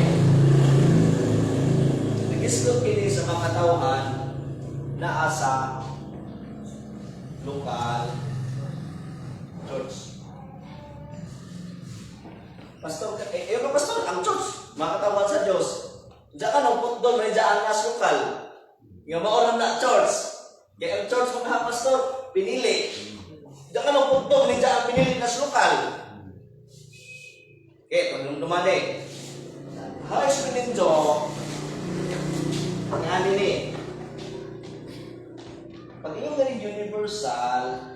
A: Nag-isgot kini sa mga katawhan na asa local church. Pastor, yung pastor, ang church, makatawan sa Diyos. Diyan ka nang putdol, may dyan as lokal. Nga maoram na church. Kaya ang church mga pastor, pinili. Diyan ka nang putdol, may dyan pinili as lokal. Okay, pag nung dumali. Halos pininjo, nga nini. Pag iyong galing universal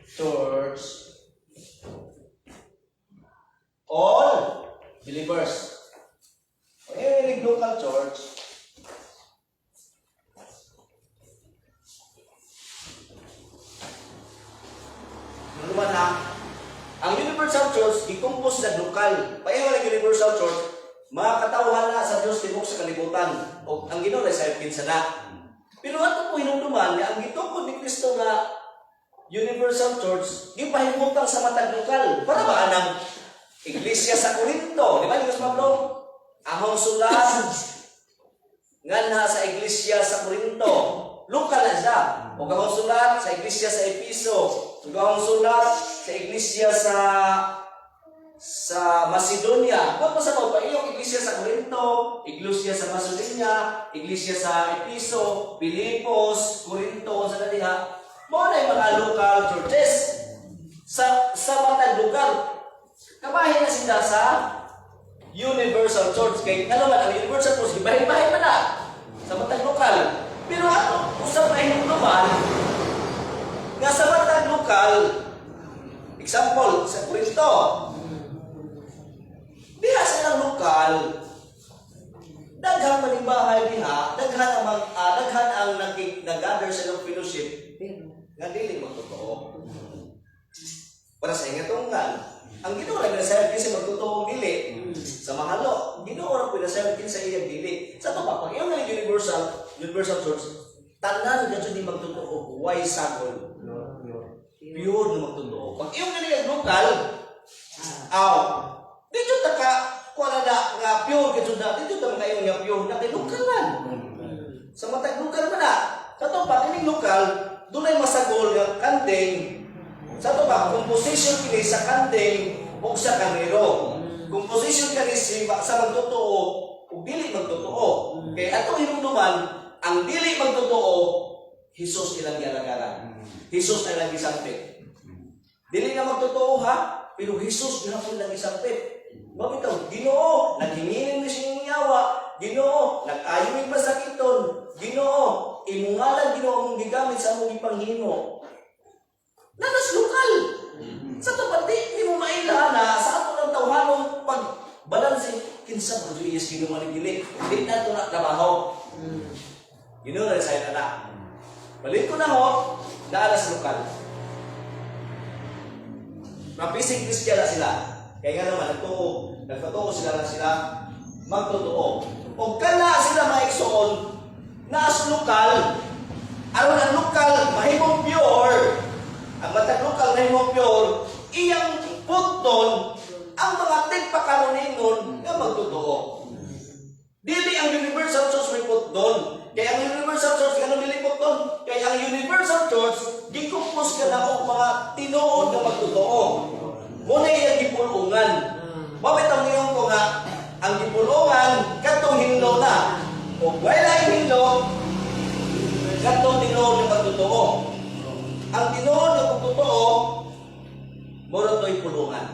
A: church, all believers. Kung yung local church, ano naman na, ang universal church, i-compose sa local. Pareho ng universal church, mga katauhan na sa Diyos tibok sa kalibutan. O ang Ginoo ay sa pinsa na. Pero ato po hinumduman, ang gitukod ni Kristo na universal church, di pahimutang sa matag lokal. Para ba anang Iglesia sa Corinto, di ba, Diyos Pablo? Among sulat nga na sa Iglesia sa Corinto, lokal na siya. O kamong sulat sa Iglesia sa Episo, o kamong sulat sa Iglesia sa Macedonia. Kung sa mga iyong Iglesia sa Corinto, Iglesia sa Macedonia, Iglesia sa Episo, Pilipos, Corinto, sa nadiha, mo na yung mga local churches sa matag lugar. Kabahin na sila sa Universal Church. Kaya nga naman, ang Universal Church, bahay-bahay pa na sa matag lokal. Pero ano, usap na hinumduman, nga sa matag lokal, example, sa Corinto, diha silang lokal, daghan man yung bahay diha, daghan ang nag-gather sa ilang fellowship, nga dili magtotoo. Para sa ingatunggan, ang Ginoo na pinasayaw kin sa magtotoong dili sa mahalo. Ginoo na pinasayaw kin sa iyang dili. Sa to pa, pag iyong nga universal church, tanan ka di magtotoo, why sagol? Pure na magtotoo. Pag iyong nga lokal, dito ka kuha na nga pure ka dito ta mga iyong nga pure na kay lokalan. Sa matag lokal man na. Sa to pa, kining lokal, dunay masagol nga kanting. Sa ito ba, composition kini sa kanting o sa kanero. Composition kini sa magtotoo ug dili magtotoo. Kay atong hinumduman, ang dili magtotoo, Hesus ilang gialagaran. Hesus ay lang gisampit. Dili na magtotoo ha, pero Hesus gihapon lang gisampit. Mabitaw, Ginoo, naghinginin mo siyang yawa. Ginoo, nag-ayo mi masakiton. Ginoo, imungalan Ginoo mong gigamit sa among ipanghimo. Nanas lokal. Sa tupati, di mo mailahan na sa ato ng tawhanong pagbalansin. Kinsa mo Diyos Ginoo manigili. Hindi na ito na trabaho. Ginoo na sa na. Balik ko na ho, naala sa lokal. Mapising Kristiyan na sila. Kaya nga naman, nagpatuo sila na sila magtotoo. O kana sila maigsoon na as lokal, aron ang lokal mahimong pure, ang matag lokal mahimong pure, iyang putton ang mga tigpakaroningon nga magtotoo. Dili ang Universal Church may putton. Kaya ang Universal Church, ganun dili putton. Kaya ang Universal Church, gikumpos ka na o mga tinuod na magtotoo. Muna iyang gipulungan. Mabit ang ngayon ko nga, ang gipulungan, katong hinlo na. O wala yung hinlo, katong tinuod na magtotoo. Ang tinuod na magtotoo, mura to'y pulungan.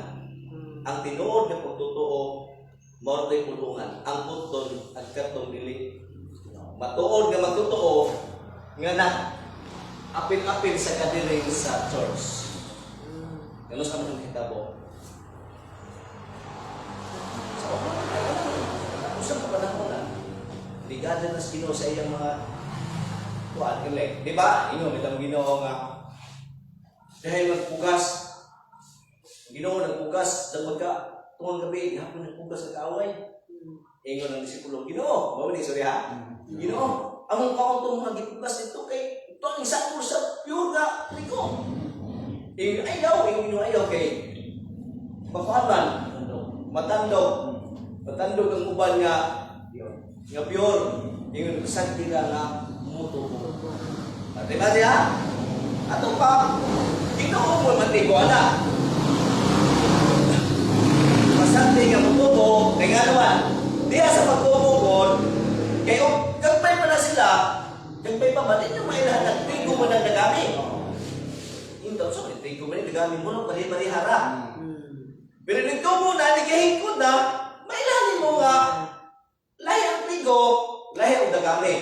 A: Ang tinuod na pagtotoo, mura to'y pulungan. Ang putton at katong dili. Matuod nga magtotoo, nga na apil-apil sa kadiring sa church. Ganun sa mga hitabo. So, usap pa panahon na. Ligada na sa Ginoo sa iyang mga tuwan, ilek. Di ba? Inyo, itang Ginoo nga. Dahil magpugas. Ginoo nagpugas. Dapat ka, tungang gabi, hapon nagpugas sa kaaway. Ingon ng disipulo, Ginoo, mawali, sorry ha? Ginoo, among kauntung mga gipugas nito kay ito ang isang sa pure nga liko. Ayaw kay papanan, matandog ang uban nga pure, yung santi nga mutubo. At diba siya? Ato pa, Ginoo mo matigo na. Masanti nga mutubo, kaya nga naman, diya sa pagtubukod, kayo, gagpay pa na sila, gagpay pa ba, hindi nyo mailahan ng trigo mo ng nagami. Yung daw, so, trigo mo ng nagami mo, nung bali-balihara. Pero nito mo na, nagahingkod na, mailahanin mo nga, lahi ang trigo, lahi ang nagami.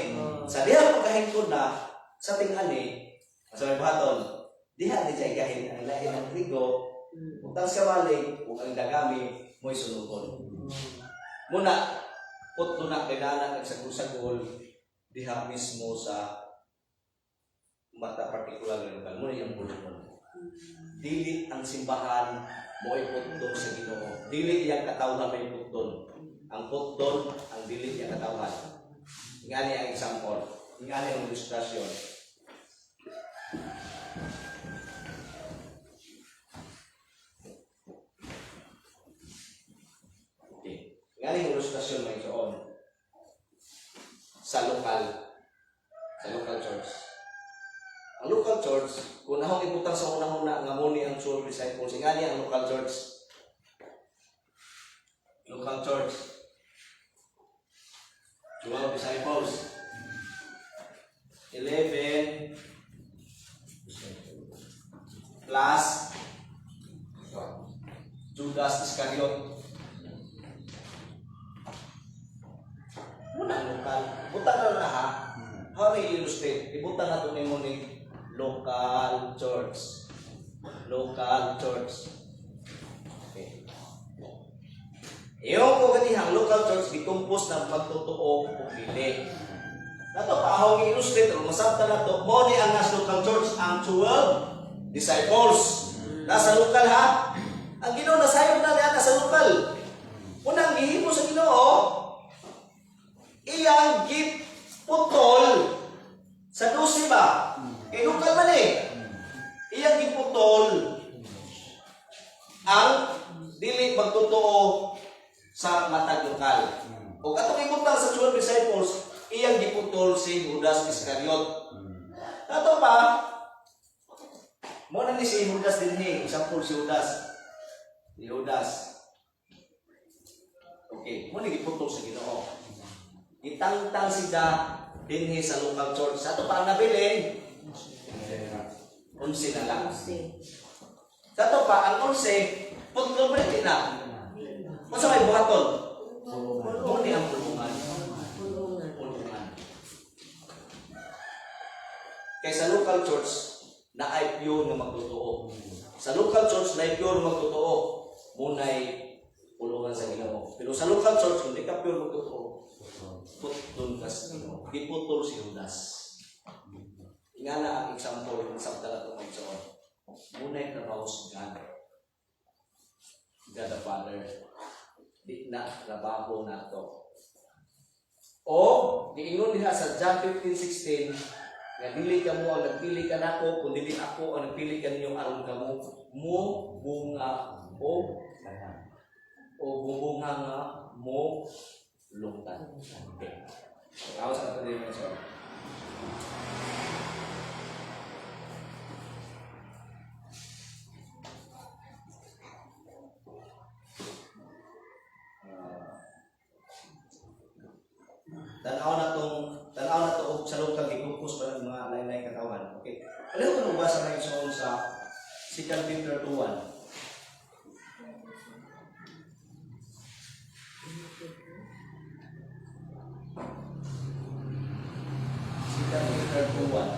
A: Sa diha pagkahingkod na, sa tingani, sa may bahaton, diha di siya ikahin ang lahi ng trigo, utang sa maling, kung ang nagami, mo'y sunukon. Muna, putto na kailangan nagsagol-sagol diha mismo sa mata partikular ng lokal. Muna yung bulong. Dili ang simbahan mo ay putton sa Ginoo. Dili iyang katawhan may putton. Ang putton, ang dili iyang katawhan. Ngani ang example. Ngani ang ilustrasyon. Ngani ang ilustrasyon may soon sa lokal church. Ang local church, kung nahong ibutang sa unang-una nga muni ang 12 disciples, ngani ang local church. Local church. 12 disciples. 11 plus Judas Iscariot. Muna ang lokal. Butang na ha. How may illustrate? Ibutang na ito ni local church. Local church. Okay. Iyon ko ganihang local church dikumpos na magtotoo o dili. Nato paahong i-illustrate o masabta na ito. Moni ang nasa local church ang 12 disciples. Nasa lokal ha. Ang Ginoo nasayod na niya nasa lokal. Unang gihimo sa Ginoo, iyang gift putol sa 12 ba? Kaya lokal man eh. Iyang gift putol ang dili magtotoo sa matag lokal. O katong ibutang sa 12 disciples, iyang giputol si Judas Iscariot. Ato pa, mo na ni si Judas din ni, example si Judas. Si Judas. Okay, mo ni giputol sa Ginoo. Itangtang sila dinhi sa local church. Sa ito pa ang nabilin, 11 na lang. Sa ito pa, ang 11, pagkabriti na. Kung sa may buhaton, kung di ang pulungan. Pulungan. Kaya sa local church, na ay pure na magtotoo. Sa local church, na ay pure magtotoo. Muna'y pulungan sa Ginoo. Pero sa local church, hindi ka pure magtotoo. Putol ka sa Ginoo. Di putol si Judas. Nga na ang example ng sabdala ito magsoon. Muna'y trabaho si God. God the Father. Di na trabaho na ito. O, diingon niya sa John 15:16, nga dili ka mo ang nagpili ka nako, kung dili ako ang nagpili ka ninyo aron ka mo bunga o bubunga nga mo lungtan. Okay. Ako sa ito din so. Tanaw na to sa lokal gipupos pa ng mga lain-lain katawan. Okay. Alam ko nung basa na yung sa 2 Peter 2:1. Peter 2:1.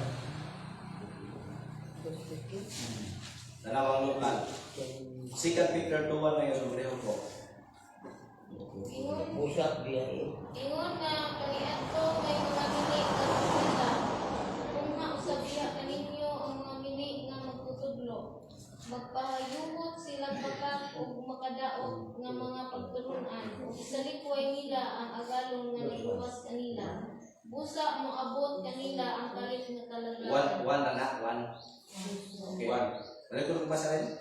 A: Dalawang lokal. 2 Peter 2:1 na yung sobreho ko.
D: Ingon nga kaniadto may mga mini nga propeta. Kung mausab diha kaninyo ang mga mini nga magtutudlo, magpahayugot silang baka ug makadaot nga mga pagtulunan. Ug isalikway nila ang agalon nga niluwas kanila. Busa moabot kanila ang kalit nga kalagayan.
A: One. Okay. Ano ko basa rin?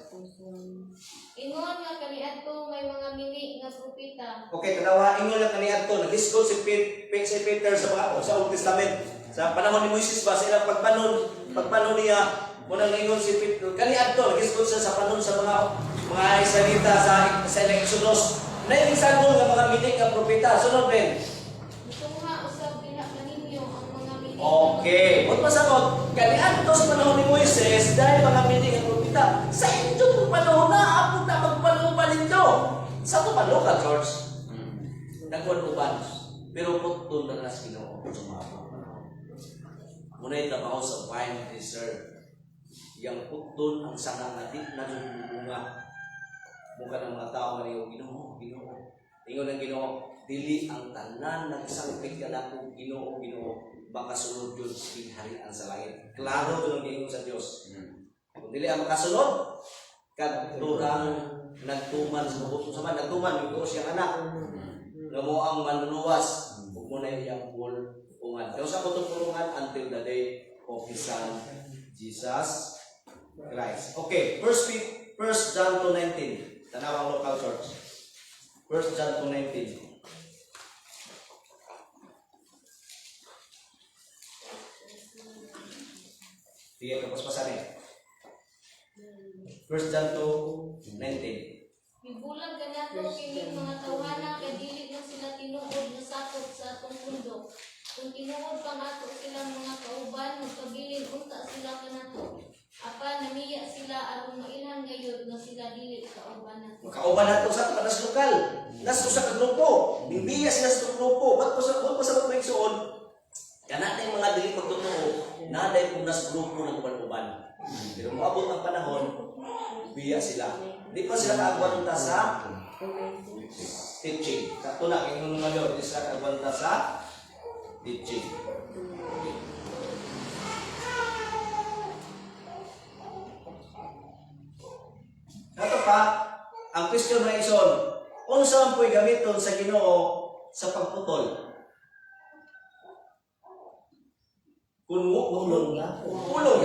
D: Ingon nga kaniadto may mga mini nga propeta.
A: Okay, tanawa, ingon lang kaniadto. Nag-school si Peter sa Old Testament. Sa panahon ni Moises ba, sa ilang pagpanon niya, munang ingon si Peter. Kaniadto, nag-school siya sa panon sa mga Israelita sa Exodus. Naingisagol nga mga mini nga propeta. Sunod din.
D: Tungha usab diha kaninyo ang mga mini.
A: Okay. Huwag masagot. Kaniadto sa panahon ni Moises, dahil mga mini nga propeta. Sa inyong panahon na, ako na magpanuban ninyo. Sa ito pa, local church. Nagkuhan-uban. Pero putun na nas Ginoo sa mga panahon. Muna'y trabaho sa wine reserve. Yang putun ang sanga nga di nagbubunga. Mukha ng mga tao nga niyo, Ginoo. Ingon ng Ginoo, dili ang tanan nagsangpit ka na po, Ginoo. Baka sunod yun sa harian sa langit. Klaro ito ng Ginoo sa Diyos. Kung dili ang makasunod, kadurang nagtuman sa mabuto sa man, nagtuman, yung siyang anak. Nga mo ang manluwas, huwag mo na iyang pulungan. Kaya sa kutong pulungan until the day of His Son, Jesus Christ. Okay, 1 John 2:19. Tanawang local church. 1 John 2:19. Sige, tapos pasan eh. 1 John 2:19.
D: Bibulag kaniadto kini mga tawhana kay dili na sila tinuod na sakop sa atong mundo. Kung tinuod pa nato silang mga kauban, magpabilin unta sila kanato. Apan namiya sila aron mailhan gayud nga sila dili kauban nato.
A: Makauban nato sa kanas lokal. Nas usa ka grupo. Nimbiya sila sa grupo. Ba't pa sa pagsuon? Kanatay mga dili magtotoo. Naday kung nas grupo ng uban-uban. Pero moabot ang panahon, biya sila. Di pa sila kaagwanta sa teaching. Sakto na, kaya nung ngayon, di sila kaagwanta sa teaching. Nato pa, ang question na ison, kung saan po'y gamiton sa Ginoo sa pagputol? Pulong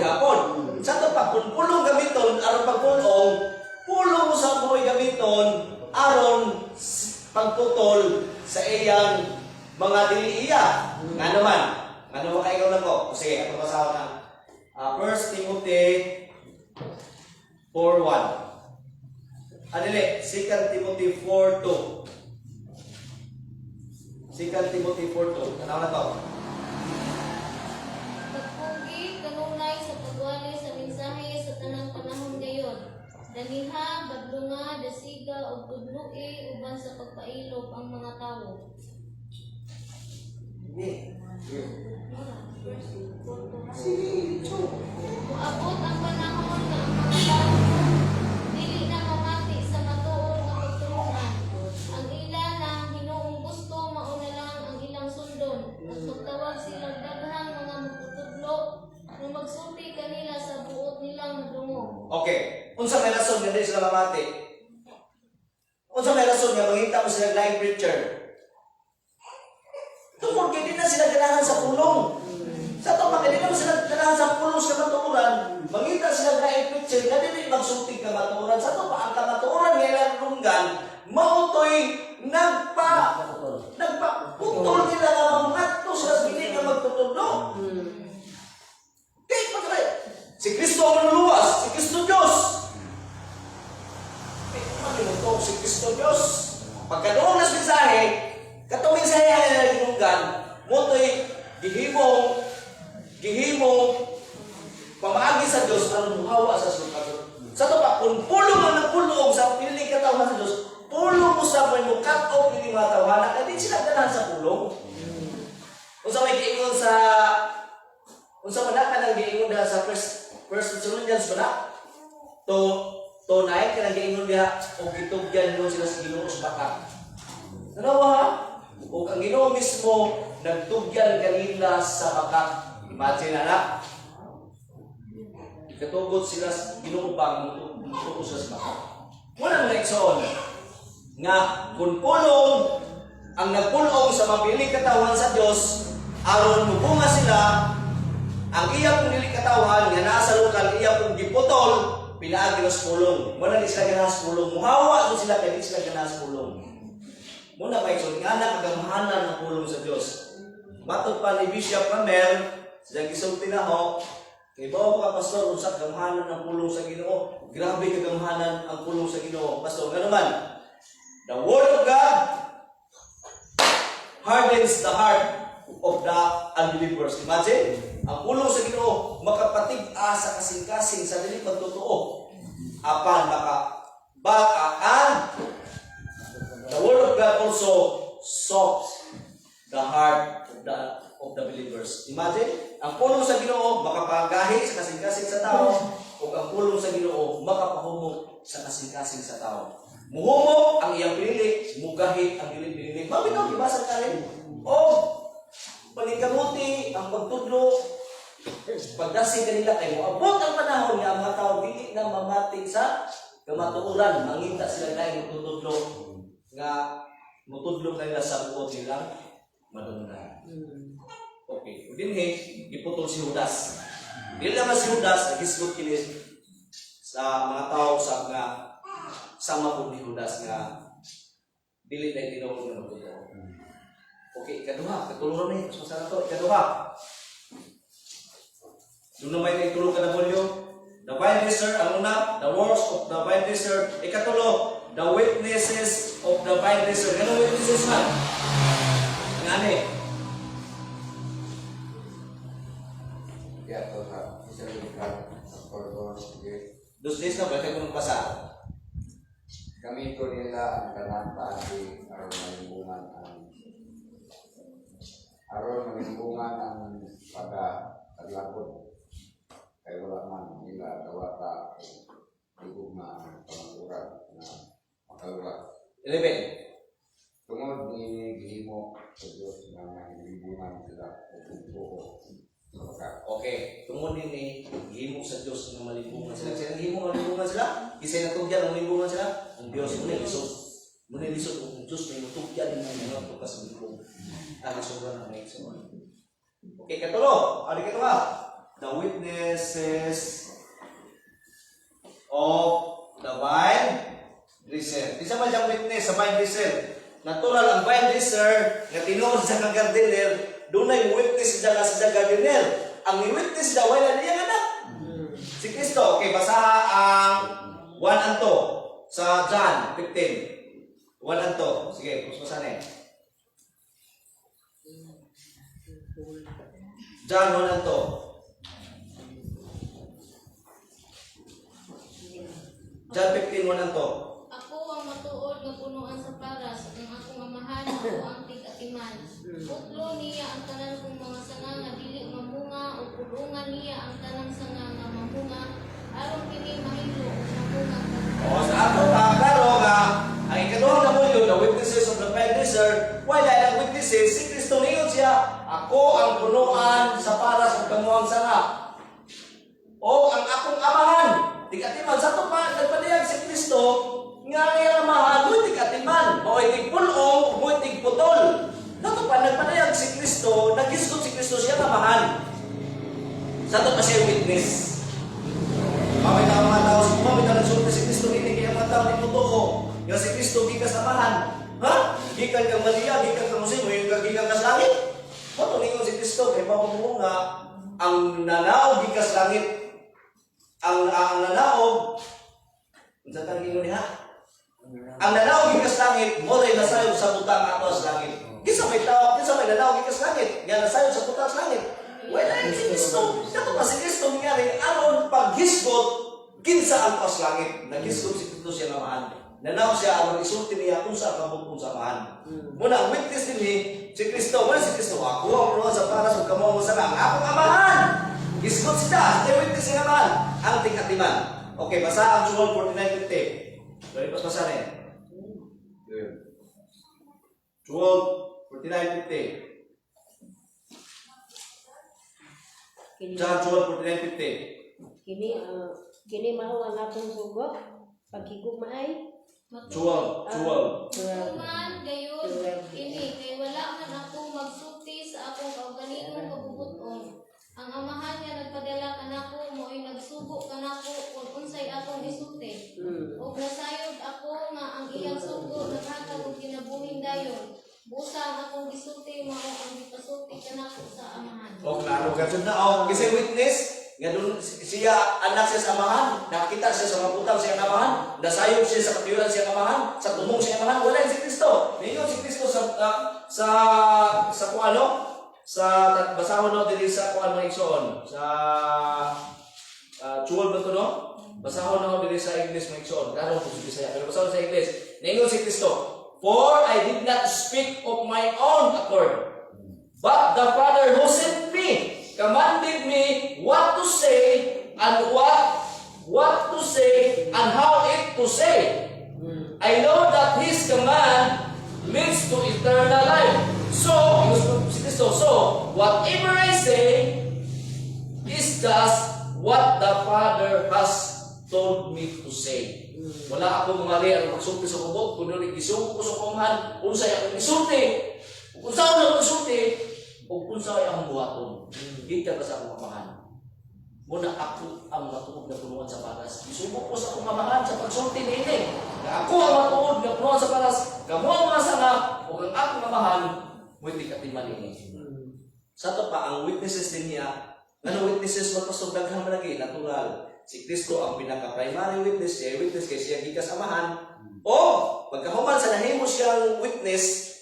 A: yapon. Sa ito pa, kung pulong gamiton, aron pagpulong, pulong sa po'y gamiton, aron pagputol sa iyang mga diliiya. Nga naman, nga naman kayo na ko. Sige, ako basaw na. 1 Timothy 4:1. Adili, 2 Timothy 4:2. 2 2 Timothy 4:2. Ano na to?
D: Pagpugi, kanunay sa pagwali sa mensahe sa tanang panahon ngayon. Daniha, badlunga, dasiga, o tudloi, uban sa pagpailog ang mga tao. Moabot ang panahon nga ang mga tao dili na mamati sa matuod nga pagtulungan. Ang ila na Ginoong gusto mauna lang ang ilang sundon. At magtawag silang daghang mga magtutudlo na magsulti kanila sa buot nilang dungo.
A: Okay. Unsa may rason nga dili sila mamati? Unsa may rason nga mangita mo sila lying preacher? Tungkol kay di na sila ganahan sa pulong. Sa to kay di na sila ganahan sa pulong sa matuoran, mangita sila lying preacher nga dili magsulti ka matuoran. Sa to pa ang kamatuoran nga ilang lunggan mautoy nagpaputol nila nga mangatto sila sa dili nga magtutudlo. Kaya pagkakay, si Kristo ang luluwas, si Kristo Diyos. Malimutok si Kristo Diyos. Pagkaroon na mensahe, katong mensahe ang nalilunggan, moto'y gihimong pamaagi sa Diyos ang muhawa sa sulod. Sa to pa, kung pulong ang nagpulong sa piniling katawan sa Diyos, pulong mo sa mga cut-off piling mga tawanan, kaya di sila ganahan sa pulong. Kung sa may giingon sa unsa man ka nang giingon diha sa First Thessalonians ba? To naay ka nang giingon diha og gitugyan mo sila sa Ginoo sa bakat. Ano ba ha? O ang Ginoo mismo nagtugyan kanila sa bakat. Imagine na. Katugot sila sa Ginoo pa mutuo sa bakat. Wala na ikson nga kung pulong ang nagpulong sa mabiling katawan sa Dios aron mubunga sila. Ang iya pong dili katawan nga naa sa lokal iya pong giputol pinaagi sa pulong. Muna di sila ganahan sa pulong. Muhawa so sila kay di sila ganahan sa pulong. Muna pa ikson nga nakagamahanan ng pulong sa Dios. Matod pa ni Bishop Ramel sa gisulti na ho kay bawo ka pastor unsa gamahanan ng pulong sa Ginoo. Grabe kagamahanan ang pulong sa Ginoo. Pastor nga naman the word of God hardens the heart of the unbelievers. Imagine, ang pulong sa Ginoo makapatig-a sa kasing-kasing sa dili pagtotoo. Apan makabakaan. The word of God also softs the heart of the believers. Imagine, ang pulong sa Ginoo makapagahi sa kasing-kasing sa tao o ang pulong sa Ginoo makapahumok sa kasing-kasing sa tao. Muhumok ang iyang pinili, mugahi ang dili pinili. Mabitaw gibasa ka rin. Palikamuti ang pagtudlo pagdasi kanila kay moabot ang panahon nga ang mga tao dili na mamati sa kamatuoran, mangita sila kay magtudlo nga mutudlo kanila sa buot nilang madunggan. Okay, dinhi iputol si Judas. Dili naman si Judas nagisgot kini sa mga tao sa nga sama pud ni Judas nga dili na tinuod nga magtudlo. Okay, ikaduha, katulungan ni, mas masarap to, ikaduha. Doon naman yung itulong ka na bolyo. The vine dresser, ang una, the works of the vine dresser. Ikatulo, the witnesses of the vine dresser. Ganun witnesses man? Ang ani.
C: Kaya ito sa isang lugar sa Cordoba,
A: Dos days na, bakit ko magpasa?
C: kami ito nila ang kanang-taati aron malimbungan ang pagkaglakod. Kaya wala man nila dawata higugma ang pangaturan na makalulat.
A: 11.
C: Tungod ni gihimo sa Diyos na malimbungan sila o buo sa bakat.
A: Okay, tungod ni gihimo sa Diyos na malimbungan sila. Kasi ang gihimo malimbungan sila, isay na tugyan ang malimbungan sila, ang Diyos muna lisod. Muna lisod ang Diyos na itugyan ng mga tukas ng bilog. Ang sobrang ang naikson. Okay, katulo. Ano katulo? The witnesses of the vine dresser. Di sa madyang witness sa vine dresser. Natural ang vine dresser na tinuod sa kang gardener, doon ay witness siya sa gardener. Ang witness daw ay na niyang anak. Si Kristo. Okay, basaha ang 1 and 2 sa John 15. 1 and 2. Sige, basahin. John 1 to. John 15:1 to.
D: Ako ang matuod nga punuan sa paras, ang akong amahan ako ang tig-atiman. Putlo niya ang tanan kong mga sanga nga dili mamunga, o pulungan niya ang tanang sanga nga mamunga, aron kini mahilo o mamunga
A: O sa ato klaro nga ang ikaduhang namulyo, the witnesses of the five desert, wala ang witnesses, si Kristo niyon siya, ako ang punuan sa paras ug kamuang sanga. O ang akong amahan, tig-atiman sa to pa nagpadayag si Kristo nga ang amahan mo tig-atiman, o tig-pulong, mo tig-putol. Nato pa nagpadayag si Kristo, nagisgot si Kristo siya nga amahan. Sa to pa siya witness. Mamay na mga tao sa kumamit na nagsulti si Kristo hindi kaya mga tao ni totoo. Nga si Kristo gikas amahan. Ha? Gikan kang Maria, gikan kang Jose, may gikan ka sa langit. Mato ningon si Kristo kay mabumo nga ang nanaog gikas langit. Ang nanaog unsa tang ingon niya? Ang nanaog gikas langit mo ray nasayod sa butang ato sa langit. Kisa may tao, kisa may nanaog gikas langit, nga nasayod sa butang sa langit. Wala si Kristo. Kato pa si Kristo nangyari aron paghisgot kinsa ang pas langit. Naghisgot si Kristo siya naman. Nanaw siya aron isulti niya kung sa kabutong samahan. Muna ang witness din ni si Kristo. Wala si Kristo. Ako ang punuan sa paras ug kamo mo sa lang. Akong amahan. Gisgot siya. Sa witness siya naman. Ang tig-atiman. Okay, basa ang Joel 49:50. Dali pas basa rin. Joel 49:50. John 12:49-50.
B: Kini mao ang atong sugot paghigugmaay.
A: Joel.
D: Tuman gayon kini kay wala man ako magsulti sa akong kaugalingong kabubuton. Ang amahan nga nagpadala kanako mo'y nagsugo kanako kung unsay akong isulti. Ug nasayod ako nga ang iyang sugo naghatag og kinabuhing dayon. Busa ang akong isulti mao ang gipasulti kanako sa amahan.
A: O klaro ka na kasi witness nga doon siya anak siya sa amahan, nakita siya sa maputang siya amahan, nasayod siya sa katiyuran siya amahan, sa tumong siya amahan, wala si Kristo. Ninyo si Kristo sa kung ano, sa basahon no diri sa kung ano igsoon, sa Joel ba to no? Basahon no diri sa English mo igsoon, klaro ko sa Bisaya, pero basahon sa English. Ninyo si Kristo, for I did not speak of my own accord, but the Father who sent me commanded me what to say and what to say and how it to say. I know that His command leads to eternal life. So whatever I say is just what the Father has told me to say. Wala akong mali ang magsulti sa kubot, kundi isugo ko sa kumahan, unsay akong isulti, unsay akong isulti, o unsay akong buhaton. Gikan ka sa akong kamahan. Muna ako ang matuod na punuan sa paras. Isugo ko sa akong kamahan sa pagsulti niini. Na ako ang matuod na punuan sa paras, kamo ang mga sanga, o ang akong kamahan, mo'y tigatiman niini. Sa ito pa, ang witnesses din niya, ano witnesses magpasog daghang malagi, natural. Si Kristo ang pinaka-primary witness, siya witness kay siya gikas amahan. O, pagkahuman sa nahimo siyang witness,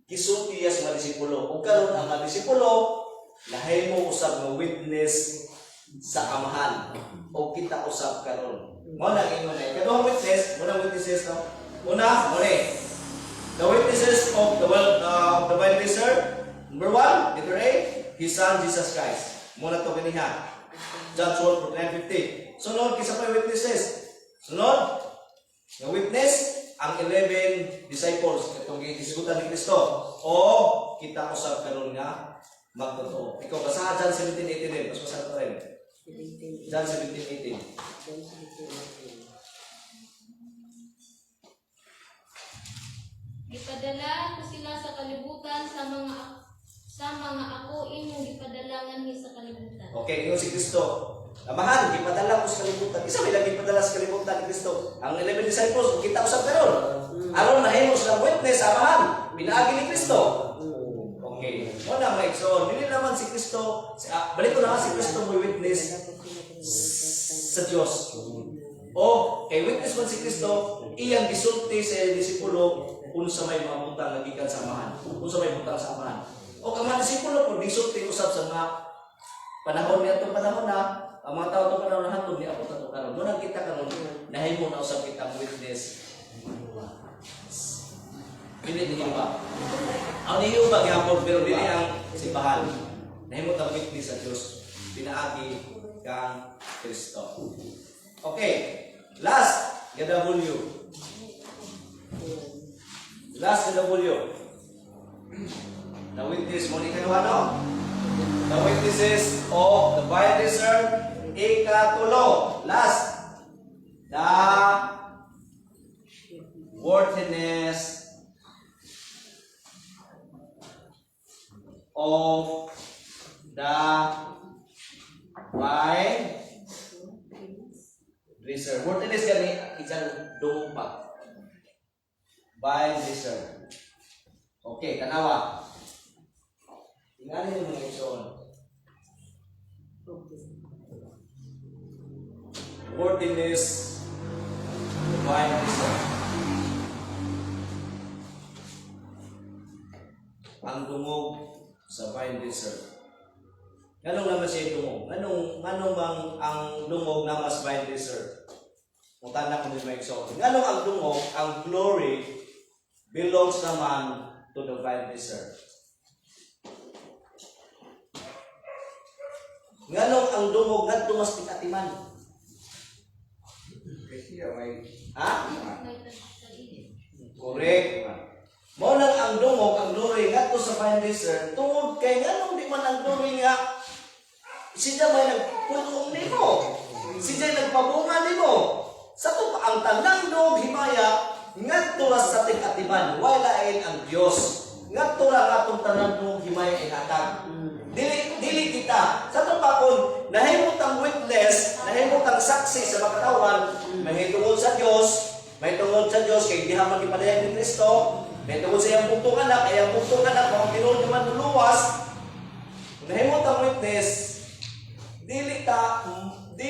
A: gisulti niya sa mga disipulo. Kung karon ang mga disipulo, nahimo usab ng witness sa amahan. O kita usab karon. Mo na ingon ay kaduhang witness, mo na witnesses no. Una, mo ni. The witnesses of the Bible desert. Number 1, letter A, His Son Jesus Christ. Mo na to ganiha. John 12:49-50. Sunod, kisa pa witnesses. Sunod, yung witness, ang 11 disciples, itong gisgutan ni Kristo. O, kita ko sa karon nga, magtotoo. Ikaw, basahan John 17:18 din. Mas basahan ko rin. John 17:18.
D: Gipadala ko sila sa kalibutan sa mga ako imong gipadalangan ni sa kalibutan.
A: Okay, ingon si Kristo. Amahan, gipadala ko sa kalibutan. Isa may lagi padala sa kalibutan ni Kristo. Ang 11 disciples, kita usab karon. Aron nahimo sila witness sa amahan, pinaagi ni Kristo. Okay. Muna mga igsoon, dili naman si Kristo, balik ko na si Kristo mo witness sa Dios. O kay witness man si Kristo, iyang gisulti sa disipulo unsa may mga butang nga gikan sa amahan. Unsa may butang sa amahan. O ang mga disipulo po, disulti usab sa mga panahon niya itong panahon na ang mga tao itong panahon na hatod ni Apo Tato karon. Muna kita karon, nahimo na usab kitang witness. Pili ni Iba. Ang niyo ba gyapon pero dili ang simbahan. Nahimo ta witness sa Dios pinaagi kang Kristo. Okay, last W. Last W. The witness mo ni kanuhano? The witnesses of the Baptizer ikatulo. Last, the worthiness of the vine dresser. Worthiness gani isang dungog pa. Vine dresser. Okay, tanawa. Tingnan niyo mga ison. Worthiness of the vine dresser. Ang dungog sa vine dresser. Ganong naman siya dungog? Ganong bang ang dungog na mas vine dresser? Kung tanda ko din may ison. Ganong ang dungog, ang glory belongs naman to the vine dresser. Ganong ang dungog ngadto mas pikatiman.
C: Kasi may
A: Ha?
D: May tagsaligid.
A: Correct. Mo nang ang dungog, ang glory ngadto sa vine dresser tungod kay nganong di man ang glory nga siya may nagpulong nimo. Siya nagpabunga nimo. Sa to pa ang tanang dungog himaya ngadto ra sa tig-atiman walain ang Dios. Ngadto ra atong tanang dungog himaya inatag. Dili kita. Sa to pa kun nahimot ang witness, nahimot ang saksi sa makatawan, may tungod sa Dios, may tungod sa Dios kay diha man gipadayag ni Kristo, may tungod sa iyang buktong anak, kay ang buktong anak kung tinuod man luwas. Nahimot ang witness, dili ang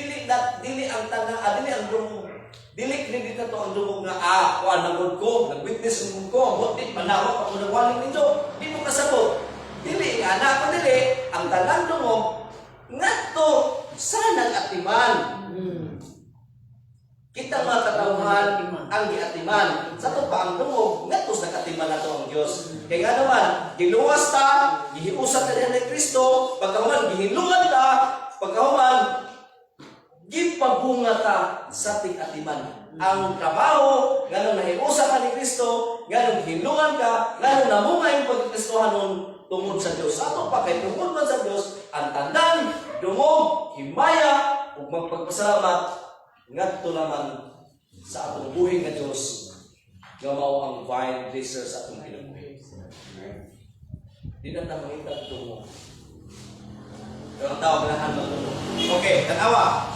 A: tanang, dili ang dungog. Dili dito to ang dungog nga kuan nagud ko, nagwitness ng ko, buti panahon ako nagwaling ninyo. Di mo kasabot. Dili ana ko dili ang tanang dungog ngadto sa nag-atiman. Kita mga katawhan ang giatiman. Sa to pa ang dungog ngadto sa nag-atiman nato ang Dios. Kay nga naman giluwas ta, gihiusan ta ni Kristo, pagkahuman gihinungan ta, pagkahuman gipabunga ta sa tig-atiman. Ang trabaho, ganun nahiusa ka ni Kristo, ganun hinungan ka, ganun namunga yung pagkristohanon tungod sa Diyos. Ato pa kay tungod man sa Diyos, ang tandang, dungog, himaya, ug magpagpasalamat, ngadto naman sa atong buhay nga Diyos, nga mao ang vine dresser sa atong kinabuhi. Di na ta mangita dungog. Pero ang tawag na handang dungog. Okay, tanawa.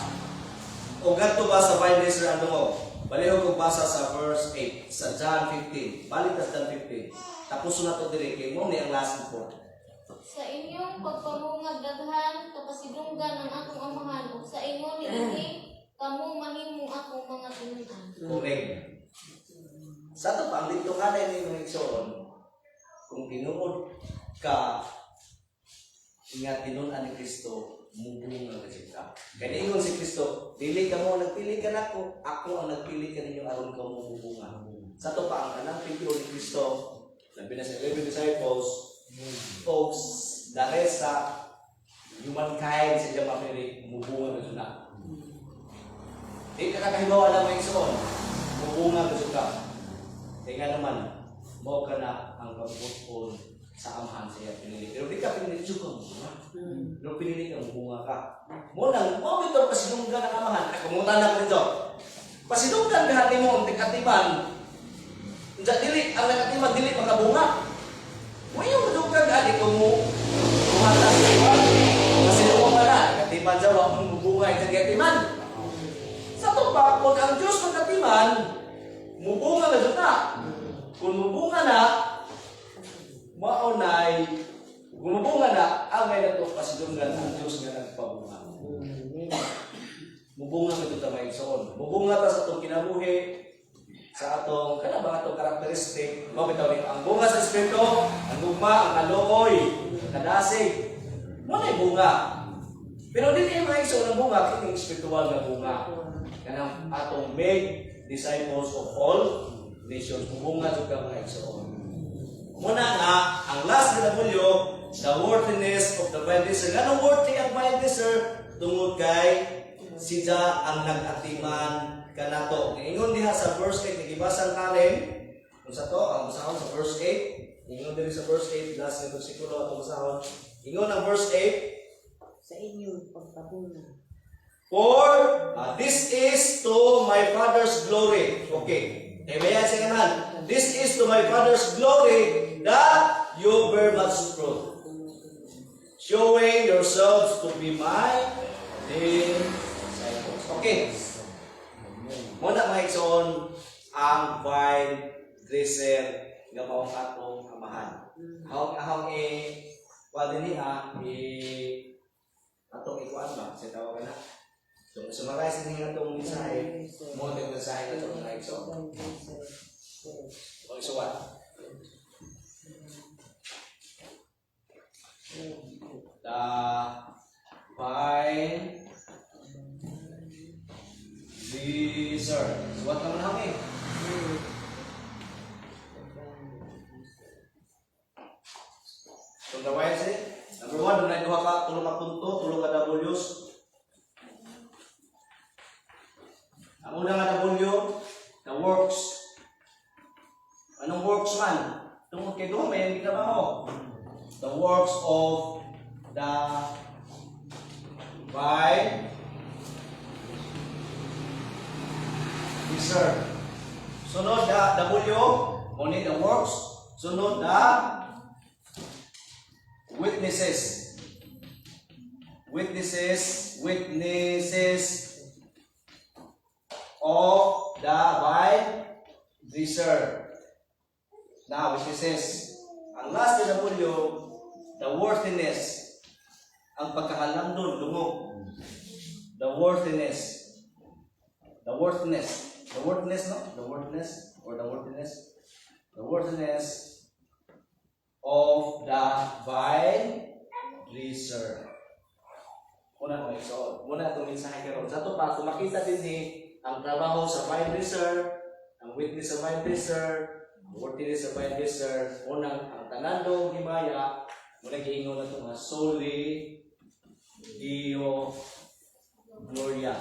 A: O ganito ba sa vine dresser ang dungog? Balihog kong basa sa verse 8 sa John 15. Balik sa John 15. Tapos na ito dire kay mo ni ang last report.
D: Sa inyong pagpamungag daghan kapasidunggan ang akong amahan ug sa inyo niini kamo mahimong akong mga tinudan.
A: Correct. Sa ito pa, ang dito nga na yung igsoon, kung tinuod ka, nga tinunan ni Kristo, mubunga ka siya. Kaya ingon si Kristo, dili ka mo, nagpili ka na ako ang nagpili ka ninyo aron ka mo mubunga. Sa ito pa, ang kanang pipilo ni Kristo, labi na sa 11 disciples, folks, the rest sa humankind sa diyang mapili, mubunga ka siya. Di ka nakahibaw alam mo igsoon, mubunga ka siya. Kaya nga naman, mo ka na ang pagpupon sa amahan sa iya pinili. Pero di ka pinili juga mo. Pero pinili ka, bunga ka. Mo ito pasidunggan ang amahan. Kumutan na ko nito. Pasidunggan ka hati mo, ang tig-atiman. Dili, ang nag-atiman, dili makabunga. Mo yung madugkan ka, di ko mo kumata sa iba. Pasidunggan ka na, nag-atiman siya, wak mong bunga yung nag-atiman. Sa ito pa, kung ang Diyos mag-atiman, mubunga na dyan na. Kung mubunga na, maunay, gumubunga na, ang may nato pasidunggan ang Diyos nga nagpabunga. Mubunga ka dito may igsoon. Mubunga ta sa itong kinabuhi, sa atong, kanang mga itong karakteristik, mabitaw ang bunga sa Espiritu, ang gugma, ang kalooy, kadasig. Mo na bunga. Pero dili yung mga igsoon ng bunga, kining spiritual na bunga. Kanang atong make disciples of all nations. Bunga jud ka mga igsoon. Muna nga, ang last na W, the worthiness of the vine dresser. Ganong worthy at vine dresser tungod kay siya ang nag-atiman kanato. Ingon diha sa verse 8, nagibasan natin. Kung sa to, ang basahon sa verse 8. Ingon din sa verse 8, last na versikulo atong basahon. Ingon ang verse 8,
B: Sa inyong pagpabuna.
A: for this is to my Father's glory. Okay. Amen. Sa kanan. This is to my Father's glory that you bear much fruit, showing yourselves to be my disciples. Okay. Muna mga igsoon, ang vine dresser nga mao atong amahan. Ahong wala niya atong ikuan ba sa tawag na. So summarize ni atong mensahe, mo ang mensahe atong mga igsoon. O isuwan. The vine dresser. Suwat naman kami. So the why is it? Number 1, dunay duha ka tulo ka punto, tulo ka W's. Ang una nga W, the works. Anong works man? Tungkol kay duha may hindi ka ba mo? The works of the vine dresser. Sunod the W, only the works. Sunod the witnesses. Witnesses of the vine dresser. Now, witnesses. Ang last na W, the worthiness. Ang pagkakalamdon, lungog. The worthiness. The worthiness. The worthiness, no? The worthiness or the worthiness. The worthiness of the vine dresser. Muna ko so, muna itong mensahe karon. Sa ito pa, kung makita din ni ang trabaho sa vine dresser, ang witness sa vine dresser, ang worthiness sa vine dresser, unang ang tanandong himaya, muna giingon na ito nga, soli Dio Gloria.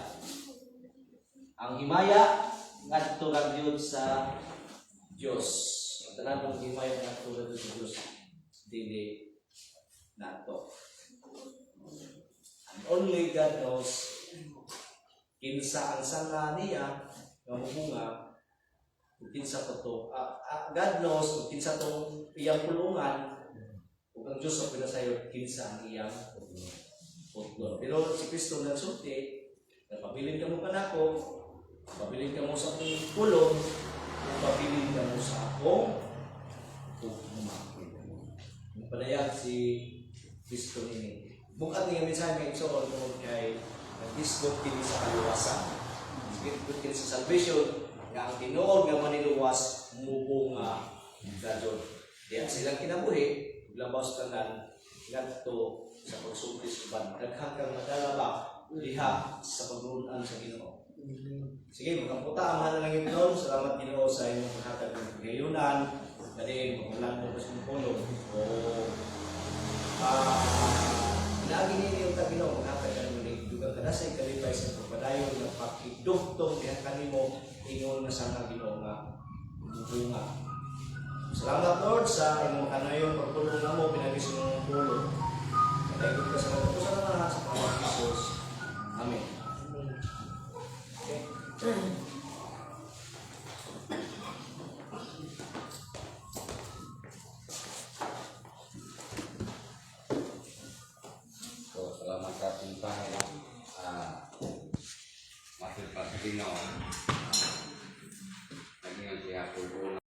A: Ang himaya, ngadto ra gyud sa Dios. Ang tanandong himaya ngadto ra sa Dios. Dili nato. And only God knows kinsa ang sanga niya nga muhunga kung kinsa ko to. God knows kung kinsa tong iyang pulungan ug ang Dios ang pinasayo kinsa ang iyang putlon. Pero si Kristo nagsulti, pabilin ka mo kanako, pabilin ka mo sa akong pulong, pabilin ka mo sa akong tugma. Yung palayag si Kristo nini. Bukat niya minsan may igsoon tungkol kay nag-isgot kini sa kaluwasan. Nag-isgot kini sa salvation nga ang tinuod nga maniluwas mubunga dadyon. Kaya silang kinabuhi, labaw sa tanan, ngadto sa pagsublis uban. Daghang kang madalaba diha sa pagrunan sa Ginoo. Sige, magkamputa ang mahal na lang yung salamat Ginoo sa inyong paghatag ng pagayunan. Dali, magmulan mo sa pulong. O lagi nini yung Ginoo maghatag ka ng dugang kadasay kalipay sa pagpadayon ng pakidugtong diha kanimo ingon na sa Ginoo nga bunga. Salamat Lord sa imong kanayon pagtulong namo pinagis imong pulong. Dayon ka sa mga sa lahat sa pangalan ni Jesus. Amen. Okay.
C: So, salamat sa puntahan. Masih pagkino. Naging ang siya po